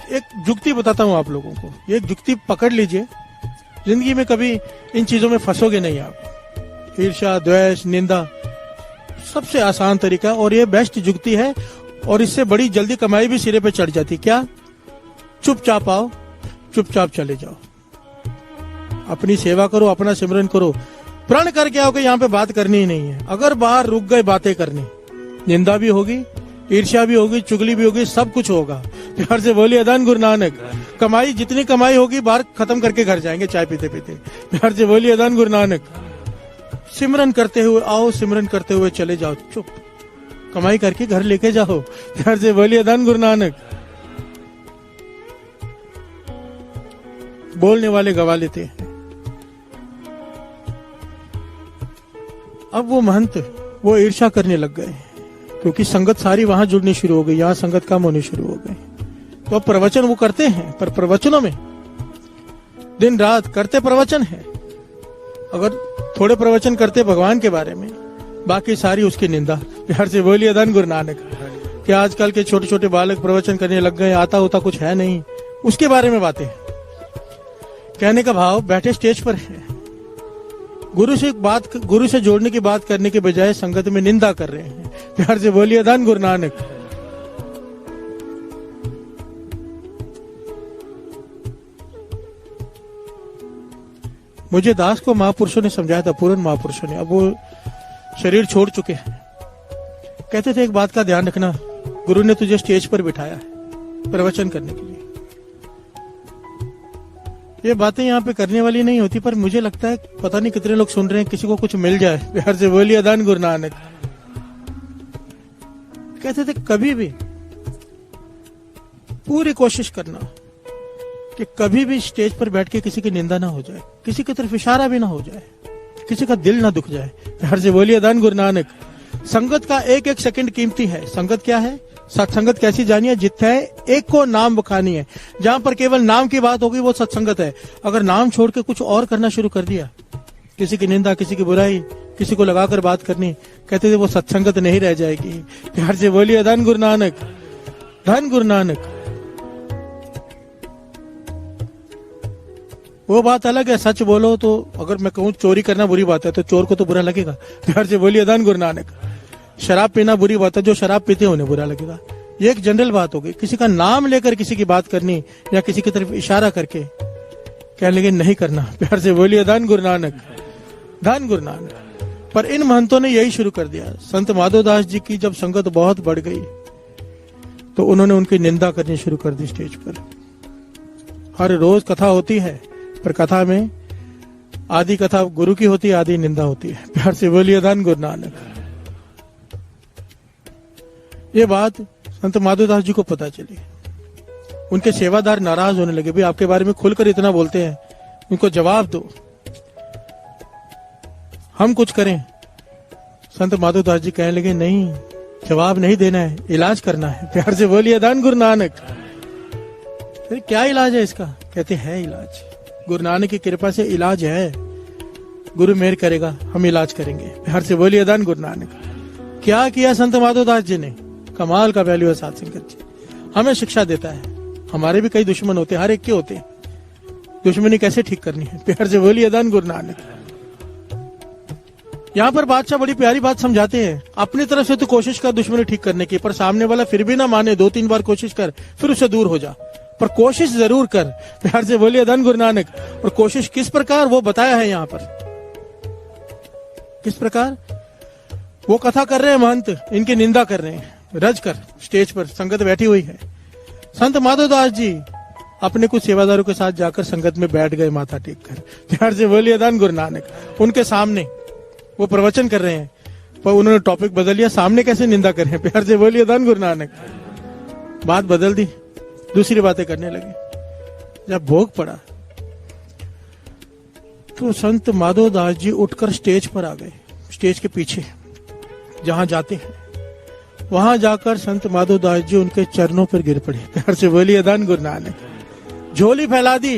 एक जुक्ति बताता हूं आप लोगों को, ये एक जुक्ति पकड़ लीजिए, जिंदगी में कभी इन चीजों में फंसोगे नहीं आप। ईर्ष्या, द्वेष, निंदा सबसे आसान तरीका और ये बेस्ट जुक्ति है, और इससे बड़ी जल्दी कमाई भी सिरे पे चढ़ जाती। क्या? चुपचाप आओ, चुपचाप चले जाओ, अपनी सेवा करो, अपना सिमरन करो, प्रण करके आओ कि यहाँ पे बात करनी ही नहीं है। अगर बाहर रुक गए बातें करनी, निंदा भी होगी, ईर्ष्या भी होगी, चुगली भी होगी, सब कुछ होगा। प्यार से बोलिए धन गुरु नानक। कमाई जितनी कमाई होगी बाहर खत्म करके घर जाएंगे चाय पीते पीते। प्यार से बोलिए धन गुरु नानक। सिमरन करते हुए आओ, सिमरन करते हुए चले जाओ, चुप, कमाई करके घर लेके जाओ। प्यार से बोलिए धन गुरु नानक। बोलने वाले गवा लेते हैं। अब वो महंत वो ईर्ष्या करने लग गए, क्योंकि संगत सारी वहां जुड़नी शुरू हो गई, यहाँ संगत कम होनी शुरू हो गई। तो अब प्रवचन वो करते हैं, पर प्रवचनों में दिन रात करते प्रवचन है। अगर थोड़े प्रवचन करते भगवान के बारे में, बाकी सारी उसकी निंदा। प्यार से बोलिए धन गुरु नानक। कि आजकल के छोटे छोटे बालक प्रवचन करने लग गए, आता होता कुछ है नहीं, उसके बारे में बातें। कहने का भाव बैठे स्टेज पर है, गुरु से जोड़ने की बात करने के बजाय संगत में निंदा कर रहे हैं। प्यार से बोलिए धन गुरु नानक। मुझे दास को महापुरुषों ने समझाया था, पूर्ण महापुरुषों ने, अब वो शरीर छोड़ चुके हैं। कहते थे एक बात का ध्यान रखना, गुरु ने तुझे स्टेज पर बिठाया है प्रवचन करने के लिए। ये बातें यहाँ पे करने वाली नहीं होती, पर मुझे लगता है पता नहीं कितने लोग सुन रहे हैं, किसी को कुछ मिल जाए। प्यार से बोलिए धन गुरु नानक। कहते थे कभी भी पूरी कोशिश करना कि कभी भी स्टेज पर बैठ के किसी की निंदा ना हो जाए, किसी की तरफ इशारा भी ना हो जाए, किसी का दिल ना दुख जाए। प्यार से बोलिए धन गुरु नानक। संगत का एक एक सेकंड कीमती है। संगत क्या है? सत्संगत कैसी जानिए? जिथे एक को नाम बखानी है। जहां पर केवल नाम की बात होगी वो सत्संगत है। अगर नाम छोड़ के कुछ और करना शुरू कर दिया, किसी की निंदा, किसी की बुराई, किसी को लगाकर बात करनी, कहते थे वो सत्संगत नहीं रह जाएगी। प्यार से बोलिए धन गुरु नानक, धन गुरु नानक। वो बात अलग है, सच बोलो तो, अगर मैं कहूँ चोरी करना बुरी बात है तो चोर को तो बुरा लगेगा। प्यार से बोलिए धन गुरु नानक। शराब पीना बुरी बात है, जो शराब पीते हैं उन्हें बुरा लगेगा। ये एक जनरल बात होगी। किसी का नाम लेकर किसी की बात करनी या किसी की तरफ इशारा करके कह लगे नहीं करना। प्यार से बोलिए धन गुरु नानक, धन गुरु नानक। पर इन महंतों ने यही शुरू कर दिया। संत माधोदास जी की जब संगत बहुत बढ़ गई तो उन्होंने उनकी निंदा करनी शुरू कर दी स्टेज पर। हर रोज कथा होती है, पर कथा में आधी कथा गुरु की होती है, आधी निंदा होती है। प्यार से बोलिए धन गुरु नानक। ये बात संत माधोदास जी को पता चली। उनके सेवादार नाराज होने लगे, भाई आपके बारे में खुलकर इतना बोलते हैं, उनको जवाब दो, हम कुछ करें। संत माधोदास जी कहने लगे नहीं, जवाब नहीं देना है, इलाज करना है। प्यार से बोलिए धन गुरु नानक। फिर क्या इलाज है इसका? कहते हैं इलाज, गुरु नानक की कृपा से इलाज है, गुरु मेहर करेगा, हम इलाज करेंगे। प्यार से बोलिए धन गुरु नानक। क्या किया संत माधोदास जी ने? कमाल का वैल्यू है साध संगत जी। हमें शिक्षा देता है। हमारे भी कई दुश्मन होते हैं, हर एक के होते हैं, दुश्मनी कैसे ठीक करनी है। प्यार से बोलिए धन गुरु नानक। यहाँ पर बादशाह बड़ी प्यारी बात समझाते हैं। अपनी तरफ से तो कोशिश कर दुश्मनी ठीक करने की, पर सामने वाला फिर भी ना माने, 2-3 बार कोशिश कर, फिर उससे दूर हो जा, पर कोशिश जरूर कर। प्यार से बोलिए धन गुरु नानक। और कोशिश किस प्रकार, वो बताया है यहाँ पर। किस प्रकार? वो कथा कर रहे हैं महंत, इनकी निंदा कर रहे हैं, रज कर स्टेज पर संगत बैठी हुई है। संत माधोदास जी अपने कुछ सेवादारों के साथ जाकर संगत में बैठ गए माथा टेक कर। प्यार से बोलिए धन गुरु नानक। उनके सामने वो प्रवचन कर रहे हैं, पर उन्होंने टॉपिक बदल लिया, सामने कैसे निंदा कर रहे हैं। प्यार से बोलिए धन गुरु नानक। बात बदल दी, दूसरी बातें करने लगे। जब भोग पड़ा तो संत माधोदास जी उठकर स्टेज पर आ गए, स्टेज के पीछे जहां जाते हैं, वहां जाकर संत माधोदास जी उनके चरणों पर गिर पड़े। प्यार से बोलिए धन गुरु नानक। झोली फैला दी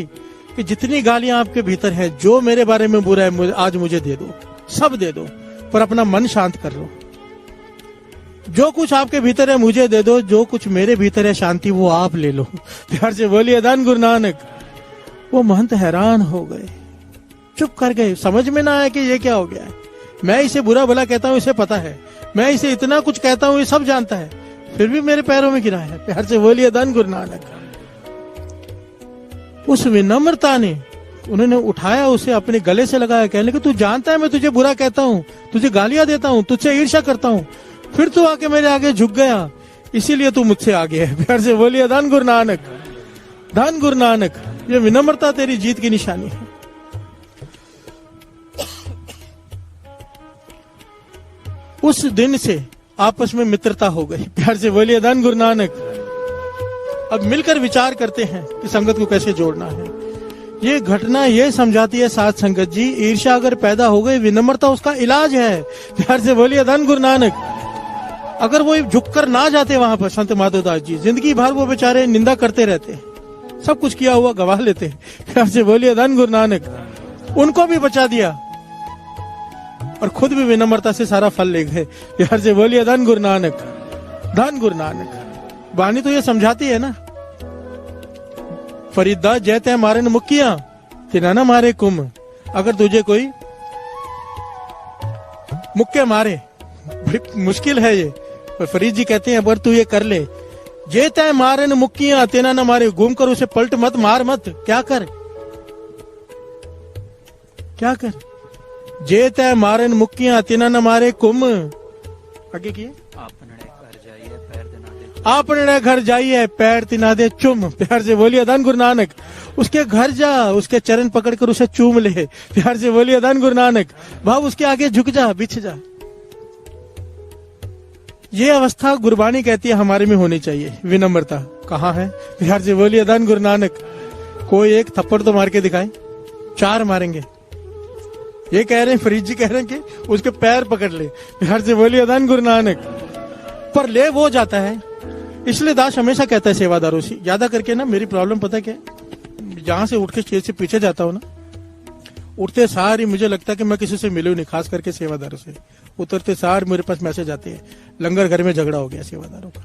कि जितनी गालियां आपके भीतर है, जो मेरे बारे में बुरा है, आज मुझे दे दो, सब दे दो, पर अपना मन शांत कर लो। जो कुछ आपके भीतर है मुझे दे दो, जो कुछ मेरे भीतर है शांति वो आप ले लो। प्यार से बोलिए धन गुरु नानक। वो महंत हैरान हो गए, चुप कर गए, समझ में ना आया कि ये क्या हो गया है। मैं इसे बुरा भला कहता हूं, इसे पता है, मैं इसे इतना कुछ कहता हूं, ये सब जानता है, फिर भी मेरे पैरों में गिरा है। प्यार से बोलिए धन गुरु नानक। उस विनम्रता ने उन्होंने उठाया, उसे अपने गले से लगाया, कहने कि तू जानता है मैं तुझे बुरा कहता हूं, तुझे गालियां देता हूं, तुझसे ईर्ष्या करता हूं, फिर तू आके मेरे आगे झुक गया, इसीलिए तू मुझसे आगे है। प्यार से बोलिए धन गुरु नानक। धन गुरु नानक। ये विनम्रता तेरी जीत की निशानी है। उस दिन से आपस में मित्रता हो गई। प्यार से बोलिए धन गुरु नानक। अब मिलकर विचार करते हैं कि संगत को कैसे जोड़ना है। ये घटना ये समझाती है साथ संगत जी, ईर्ष्या अगर पैदा हो गई, विनम्रता उसका इलाज है। प्यार से बोलिए धन गुरु नानक। अगर वो झुककर ना जाते वहां पर संत माधोदास जी, जिंदगी भर वो बेचारे निंदा करते रहते, सब कुछ किया हुआ गवाह लेते। प्यार से बोलिए धन गुरु नानक। उनको भी बचा दिया और खुद भी विनम्रता से सारा फल ले गए। प्यार से बोलिए धन गुरु नानक। धन गुरु नानक। वाणी तो ये समझाती है ना, फरीदा जय तय मारे न मुक्कियां, तिना न मारे कुम। अगर तुझे कोई मुक्के मारे, बड़ी मुश्किल है ये, पर फरीद जी कहते हैं अगर तू ये कर ले, जे तय मारे न मुक्कियां तेना न मारे, घूम कर उसे पलट मत, मार मत। क्या कर, क्या कर, जे तय मारे न मुक्कियां तेना न मारे कुम। आगे किए, अपने घर जाइए पैर तिना दे चुम। प्यार से बोलिए धन गुरु नानक। उसके घर जा, उसके चरण पकड़कर उसे चूम ले। प्यार से बोलिए धन गुरु नानक। भाव उसके आगे झुक जा, बिछ जा। ये अवस्था गुरबाणी कहती है हमारे में होनी चाहिए। विनम्रता कहाँ है? प्यार से बोलिए धन गुरु नानक। कोई एक थप्पड़ तो मार के दिखाए, 4 मारेंगे। ये कह रहे हैं, फरीद जी कह रहे हैं कि उसके पैर पकड़ ले। प्यार से बोलिए धन गुरु नानक। पर ले वो जाता है, इसलिए दास हमेशा कहता है सेवादारों से, ज्यादा करके ना मेरी प्रॉब्लम पता क्या है, जहां से उठ के स्टेज से पीछे जाता हूं ना, उठते सार ही मुझे लगता है कि मैं किसी से मिलूं नहीं, खास करके सेवादारों से। उतरते सार मेरे पास मैसेज आते हैं, लंगर घर में झगड़ा हो गया सेवादारों का,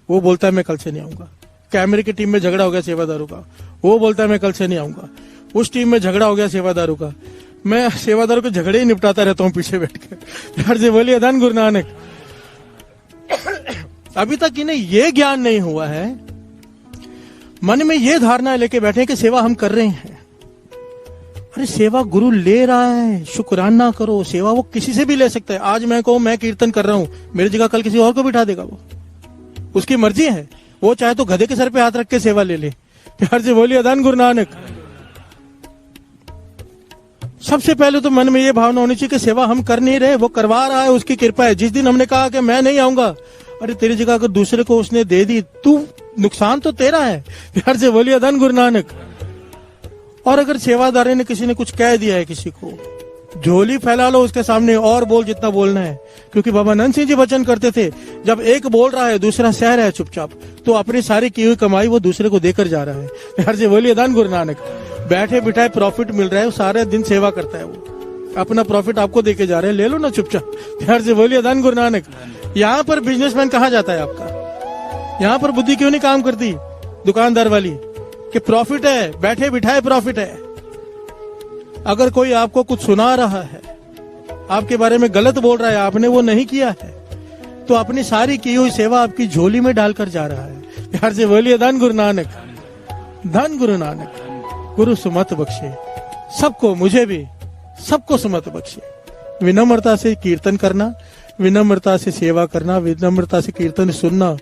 वो बोलता है मैं कल से नहीं आऊंगा। कैमरे की टीम में झगड़ा हो गया सेवादारों का, वो बोलता है मैं कल से नहीं आऊंगा। उस टीम में झगड़ा हो गया सेवादारों का, मैं सेवादारों के झगड़े ही निपटाता रहता हूँ पीछे बैठ कर। प्यार से बोलिए धन गुरु नानक। अभी तक इन्हें ये ज्ञान नहीं हुआ है, मन में ये धारणा लेके बैठे कि सेवा हम कर रहे हैं। अरे सेवा गुरु ले रहा है, शुक्राना करो। सेवा वो किसी से भी ले सकता है। आज मैं कहूं मैं कीर्तन कर रहा हूं, मेरी जगह कल किसी और को बिठा देगा, वो उसकी मर्जी है। वो चाहे तो गधे के सर पे हाथ रख के सेवा ले ले। प्यार से बोलिए धन गुरु नानक। सबसे पहले तो मन में ये भावना होनी चाहिए कि सेवा हम कर नहीं रहे, वो करवा रहा है, उसकी कृपा है। जिस दिन हमने कहा कि मैं नहीं आऊंगा, अरे तेरी जगह अगर दूसरे को उसने दे दी, तू नुकसान तो तेरा है। प्यार से बोलिए धन गुरु नानक। और अगर सेवादारी ने किसी ने कुछ कह दिया है किसी को, झोली फैला लो उसके सामने और बोल जितना बोलना है। क्योंकि बाबा नंद सिंह जी वचन करते थे, जब एक बोल रहा है दूसरा सह रहा है चुपचाप, तो अपनी सारी की हुई कमाई वो दूसरे को देकर जा रहा है। प्यार से बोलिए धन गुरु नानक। बैठे बिठाए प्रॉफिट मिल रहा है, सारे दिन सेवा करता है, वो अपना प्रॉफिट आपको देके जा रहे हैं, ले लो ना चुपचाप। प्यार से बोलिए धन गुरु नानक। यहाँ पर बिजनेसमैन कहाँ जाता है आपका? यहाँ पर बुद्धि क्यों नहीं काम करती दुकानदार वाली कि प्रॉफिट है, बैठे बिठाए प्रॉफिट है। अगर कोई आपको कुछ सुना रहा है, आपके बारे में गलत बोल रहा है, आपने वो नहीं किया है, तो अपनी सारी की हुई सेवा आपकी झोली में डालकर जा रहा है। प्यार से बोलिए धन गुरु नानक। धन गुरु नानक। गुरु सुमत बख्शे सबको, मुझे भी, सबको सुमत बख्शे। विनम्रता से कीर्तन करना, विनम्रता से सेवा करना, विनम्रता से कीर्तन सुनना,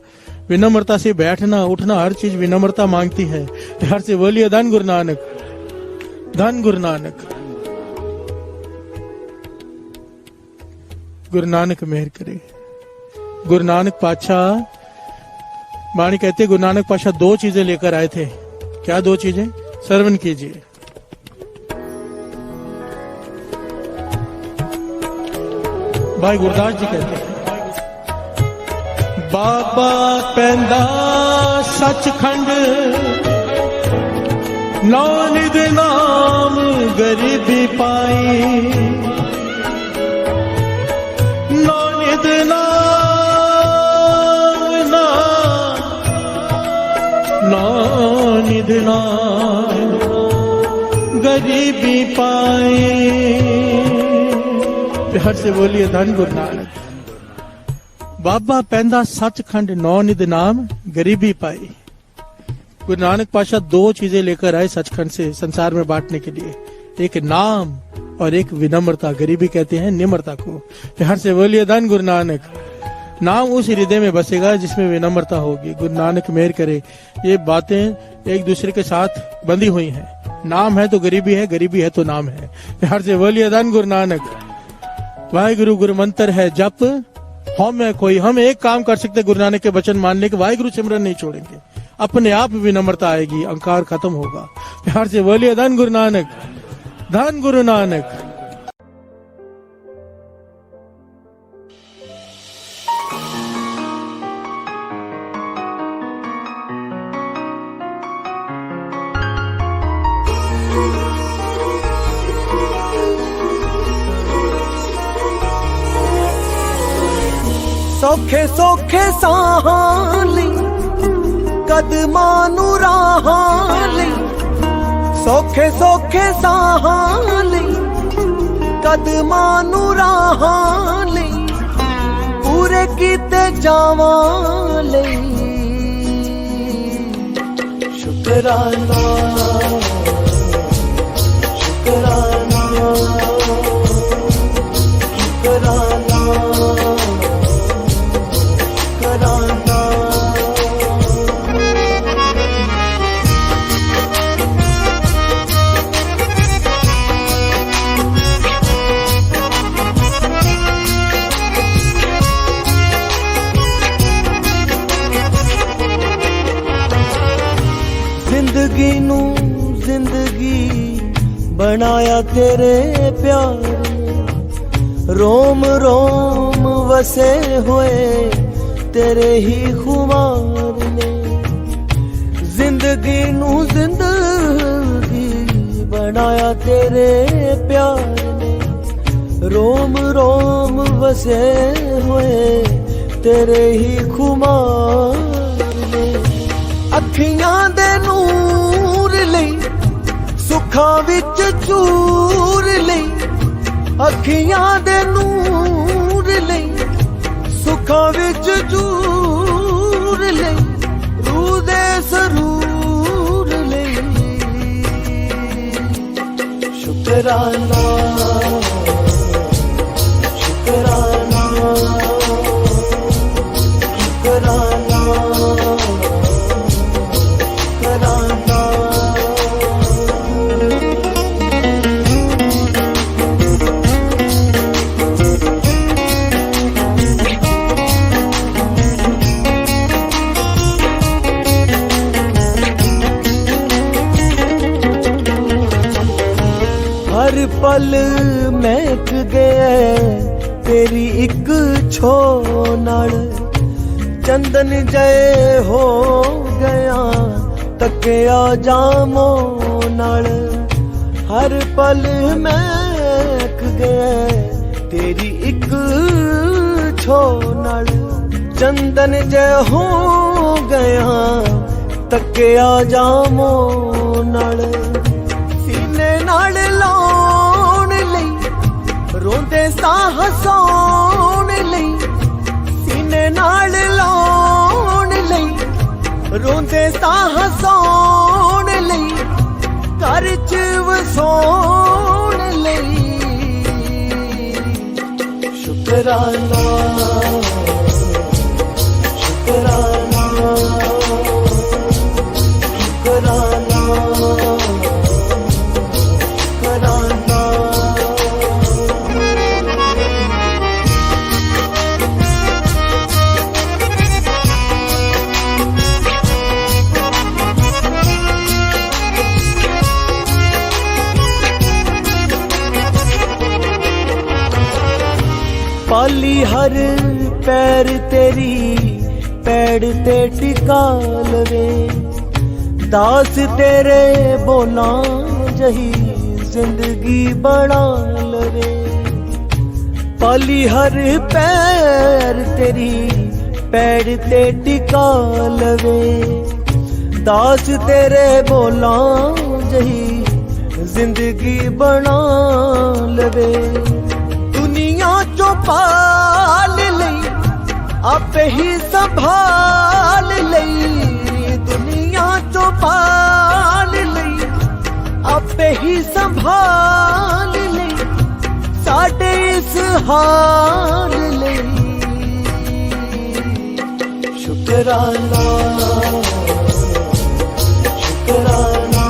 विनम्रता से बैठना उठना, हर चीज विनम्रता मांगती है। प्यार से बोलिए धन गुरु नानक। धन गुरु नानक। गुरु नानक मेहर करे। गुरु नानक पातशाह, वाणी कहते हैं, गुरु नानक पातशाह 2 चीजें लेकर आए थे। क्या 2 चीजें? श्रवण कीजिए। भाई गुरदास जी कहते हैं, बाबा पैंदा सचखंड नौ निध नाम गरीबी पाई नौ निध नाम नौ निध नाम गरीबी पाई। प्यार से बोलिए धन गुरु नानक। बाबा पैंदा सचखंड नौ निध नाम गरीबी पाई। गुरु नानक पातशाह दो चीजें लेकर आए सचखंड से संसार में बांटने के लिए, एक नाम और एक विनम्रता। गरीबी कहते हैं निम्रता को। प्यार से बोलिए धन गुरु नानक। नाम उस हृदय में बसेगा जिसमें विनम्रता होगी। गुरु नानक मेहर करे। ये बातें एक दूसरे के साथ बंधी हुई हैं। नाम है तो गरीबी है, गरीबी है तो नाम है। प्यार से बोलिए धन गुरु नानक। वाहिगुरु गुरु मंत्र है जप हम है कोई। हम एक काम कर सकते गुरु नानक के वचन मानने के, वाहिगुरु सिमरन नहीं छोड़ेंगे। अपने आप विनम्रता आएगी, अहंकार खत्म होगा। प्यार से बोलिए धन गुरु नानक, धन गुरु नानक। ਸੌਖੇ ਸੌਖੇ ਸਾਹਾਂ ਲਈ ਕਦਮਾਂ ਨੂੰ ਰਾਹਾਂ ਲਈ ਸੌਖੇ ਸੌਖੇ ਸਾਹਾਂ ਲਈ ਕਦਮਾਂ ਨੂੰ ਰਾਹਾਂ ਲਈ ਪੂਰੇ ਕੀਤੇ ਜਾਵਾਂ ਲਈ ਸ਼ੁਕਰਾਨਾ ਸ਼ੁਕਰਾਨਾ ਸ਼ੁਕਰਾਨਾ जिंदगी नू जिंदगी बनाया तेरे प्यार ने, रोम रोम वसे हुए तेरे ही खुमार ने। जिंदगी नू जिंदगी बनाया तेरे प्यार ने, रोम रोम वसे हुए तेरे ही खुमार ने। ਅੱਖੀਆਂ ਦੇ ਨੂਰ ਲਈ ਸੁੱਖਾਂ ਵਿੱਚ ਚੂਰ ਲਈ ਅੱਖੀਆਂ ਦੇ ਨੂਰ ਲਈ ਸੁੱਖਾਂ ਵਿੱਚ ਚੂਰ ਲਈ ਰੂਹ ਦੇ ਸਰੂਰ ਲਈ ਸ਼ੁਕਰਾਨਾ ਸ਼ੁਕਰਾਨਾ ਸ਼ੁਕਰਾਨਾ हर पल महक गया तेरी एक छो नाल चंदन जय हो गया तकिया जामो नाल। हर पल महक गया तेरी एक छो नाल चंदन जय हो गया तकिया जामो नाल। सीने नाल लाउण लई रोंदे साह सौण लई सीने नाल लाउण लई रोंदे साह सौण लई घर च वसौण लई शुकराना शुकराना शुकराना शुकराना। पाली हर पैर तेरी पैड़ ते टिका लवे। दास तेरे बोला जही जिंदगी बना लवे। पाली हर पैर तेरी पैड़ ते टिका लवे। दास तेरे बोला जही जिंदगी बना लवे। दुनिया चो पाल लई आपे ही संभाल लई। दुनिया चो पाल लई आपे ही संभाल लई। साडे इस हाल लई शुकराना शुकराना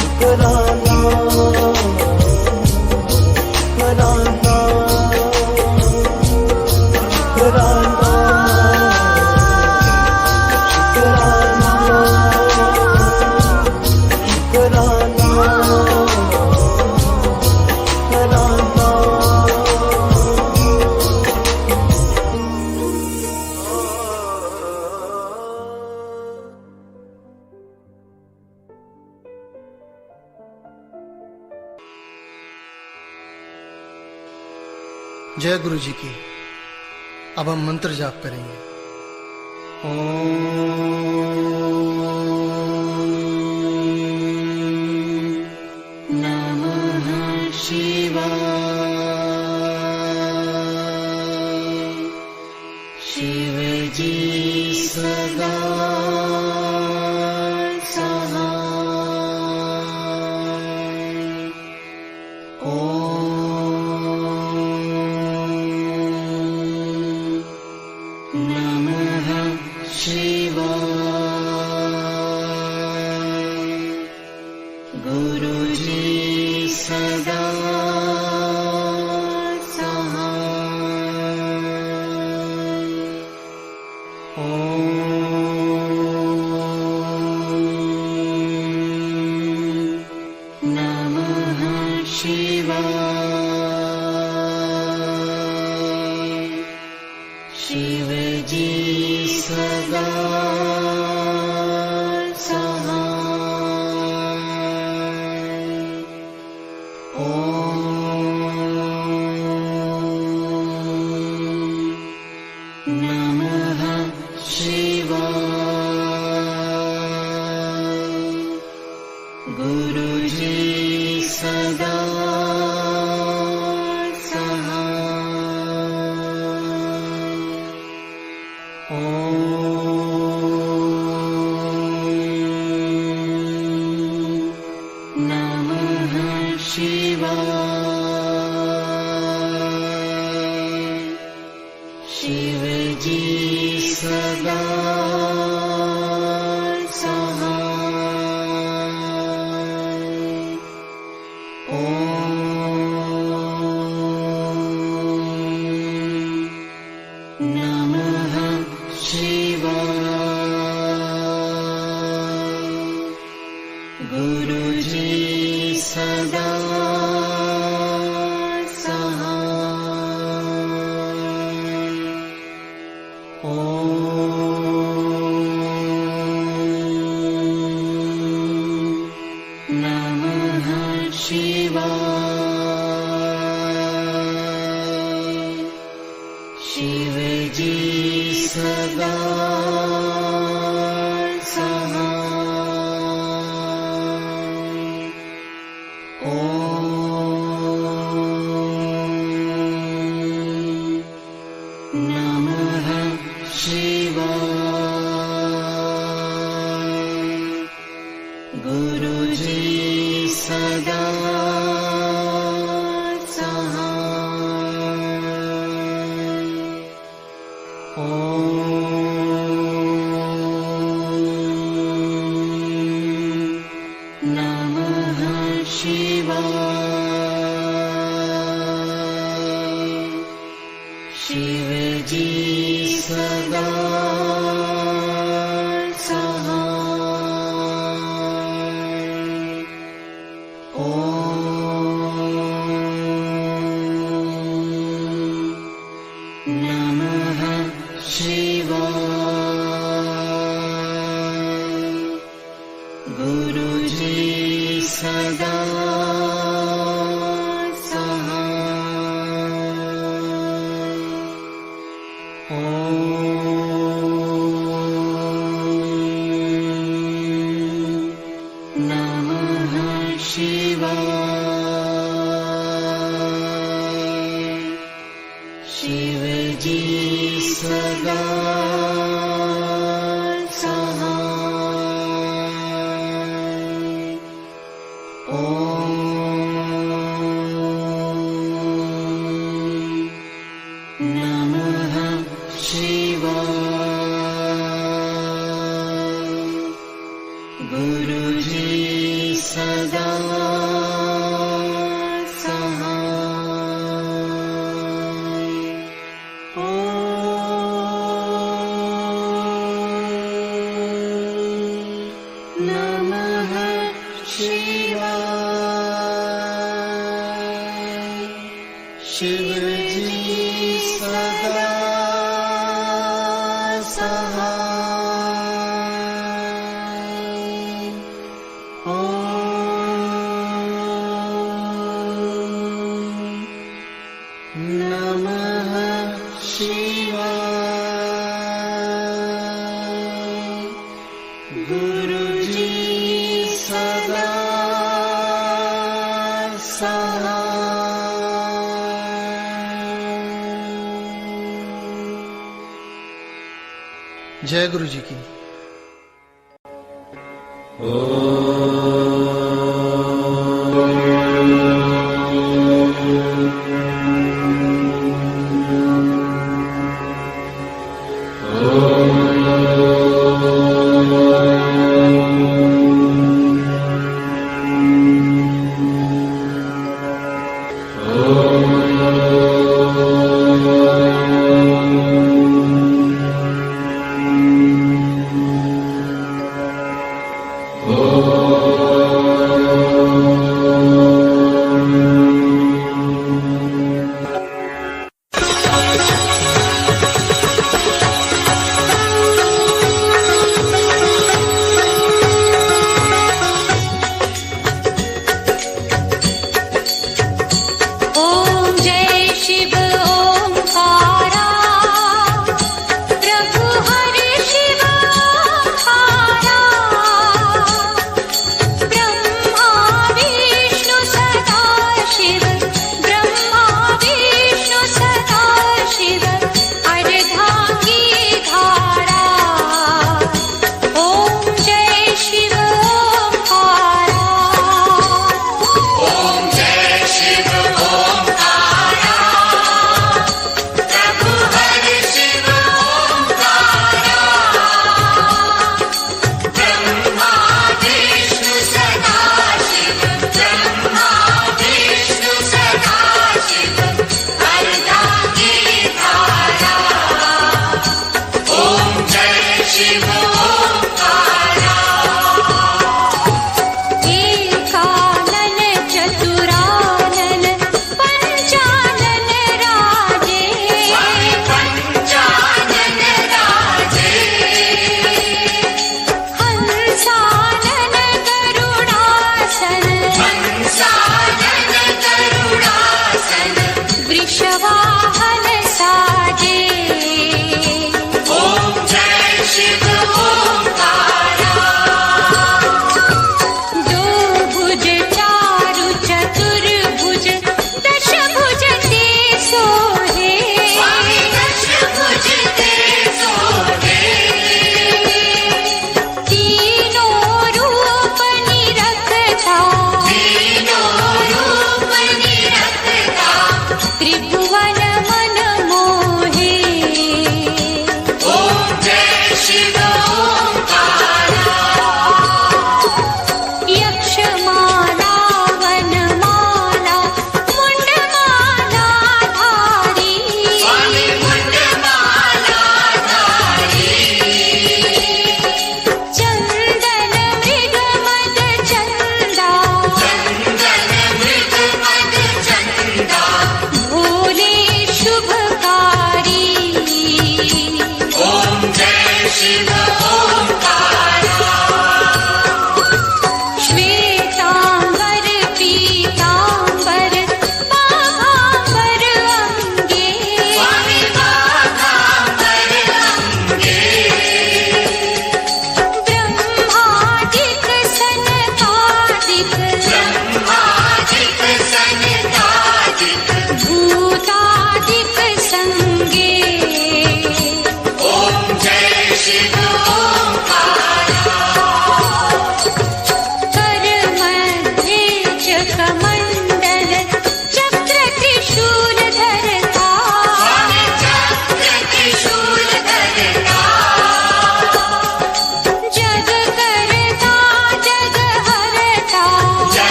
शुकराना शुकराना शुकराना शुकराना जय गुरु जी की। अब हम मंत्र जाप करेंगे। नमः शिवाय। शिव जी सदा नमः शिवाय गुरुजी सदा शिवजी सदा सहाय। ओम नमः शिवाय गुरुजी सदा शिवजी सदा सहाय। ओम नमः शिवाय गुरुजी सदा जय गुरु जी की। ओम